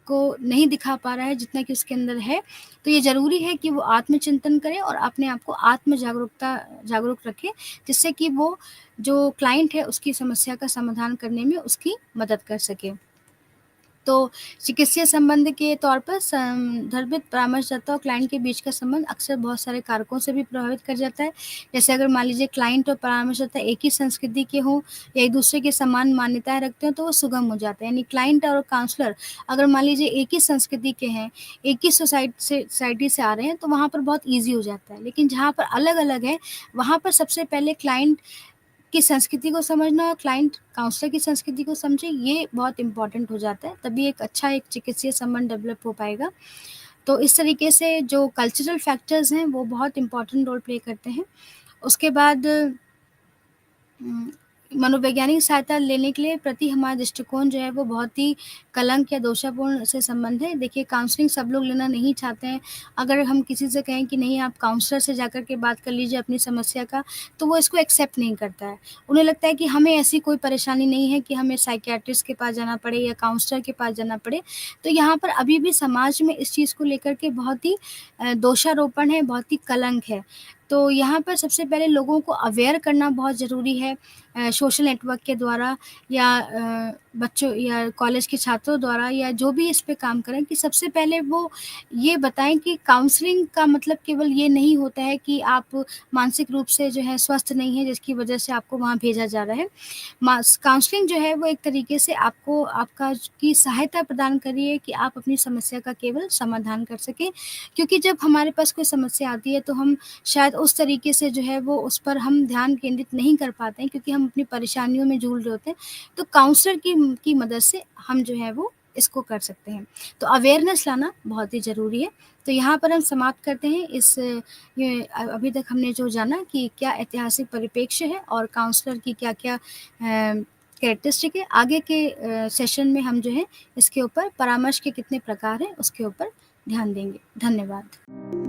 को नहीं दिखा पा रहा है जितना कि उसके अंदर है। तो ये ज़रूरी है कि वो आत्मचिंतन करे और अपने आप को जागरूक रखे, जिससे कि वो जो क्लाइंट है उसकी समस्या का समाधान करने में उसकी मदद कर सके। तो चिकित्सीय संबंध के तौर पर संदर्भित परामर्शदाता और क्लाइंट के बीच का संबंध अक्सर बहुत सारे कारकों से भी प्रभावित कर जाता है। जैसे अगर मान लीजिए क्लाइंट और परामर्शदाता एक ही संस्कृति के हों या एक दूसरे के समान मान्यताएँ रखते हो, तो वो सुगम हो जाता है। यानी क्लाइंट और काउंसलर अगर मान लीजिए एक ही संस्कृति के हैं, एक ही सोसाइटी से आ रहे हैं, तो वहाँ पर बहुत ईज़ी हो जाता है। लेकिन जहाँ पर अलग-अलग है, वहाँ पर सबसे पहले क्लाइंट की संस्कृति को समझना और क्लाइंट काउंसलर की संस्कृति को समझे, ये बहुत इम्पोर्टेंट हो जाता है, तभी एक चिकित्सीय संबंध डेवलप हो पाएगा। तो इस तरीके से जो कल्चरल फैक्टर्स हैं, वो बहुत इम्पोर्टेंट रोल प्ले करते हैं। उसके बाद उम, मनोवैज्ञानिक सहायता लेने के लिए प्रति हमारा दृष्टिकोण जो है वो बहुत ही कलंक या दोषापूर्ण से संबंध है। देखिए काउंसलिंग सब लोग लेना नहीं चाहते हैं। अगर हम किसी से कहें कि नहीं आप काउंसलर से जाकर के बात कर लीजिए अपनी समस्या का, तो वो इसको एक्सेप्ट नहीं करता है। उन्हें लगता है कि हमें ऐसी कोई परेशानी नहीं है कि हमें साइकियाट्रिस्ट के पास जाना पड़े या काउंसलर के पास जाना पड़े। तो यहाँ पर अभी भी समाज में इस चीज़ को लेकर के बहुत ही दोषारोपण है, बहुत ही कलंक है। तो यहाँ पर सबसे पहले लोगों को अवेयर करना बहुत ज़रूरी है सोशल नेटवर्क के द्वारा या बच्चों या कॉलेज के छात्रों द्वारा या जो भी इस पे काम करें कि सबसे पहले वो ये बताएँ कि काउंसलिंग का मतलब केवल ये नहीं होता है कि आप मानसिक रूप से जो है स्वस्थ नहीं हैं जिसकी वजह से आपको वहाँ भेजा जा रहा है। मास काउंसलिंग जो है वो एक तरीके से आपको आपका की सहायता प्रदान कर रही है कि आप अपनी समस्या का केवल समाधान कर सकें। क्योंकि जब हमारे पास कोई समस्या आती है तो हम शायद उस तरीके से जो है वो उस पर हम ध्यान केंद्रित नहीं कर पाते हैं क्योंकि हम अपनी परेशानियों में जूझ रहे होते हैं। तो काउंसलर की मदद से हम जो है वो इसको कर सकते हैं। तो अवेयरनेस लाना बहुत ही ज़रूरी है। तो यहाँ पर हम समाप्त करते हैं अभी तक हमने जो जाना कि क्या ऐतिहासिक परिप्रेक्ष्य है और काउंसलर की क्या-क्या कैरेक्टरिस्टिक है। आगे के सेशन में हम जो है इसके ऊपर परामर्श के कितने प्रकार हैं उसके ऊपर ध्यान देंगे। धन्यवाद।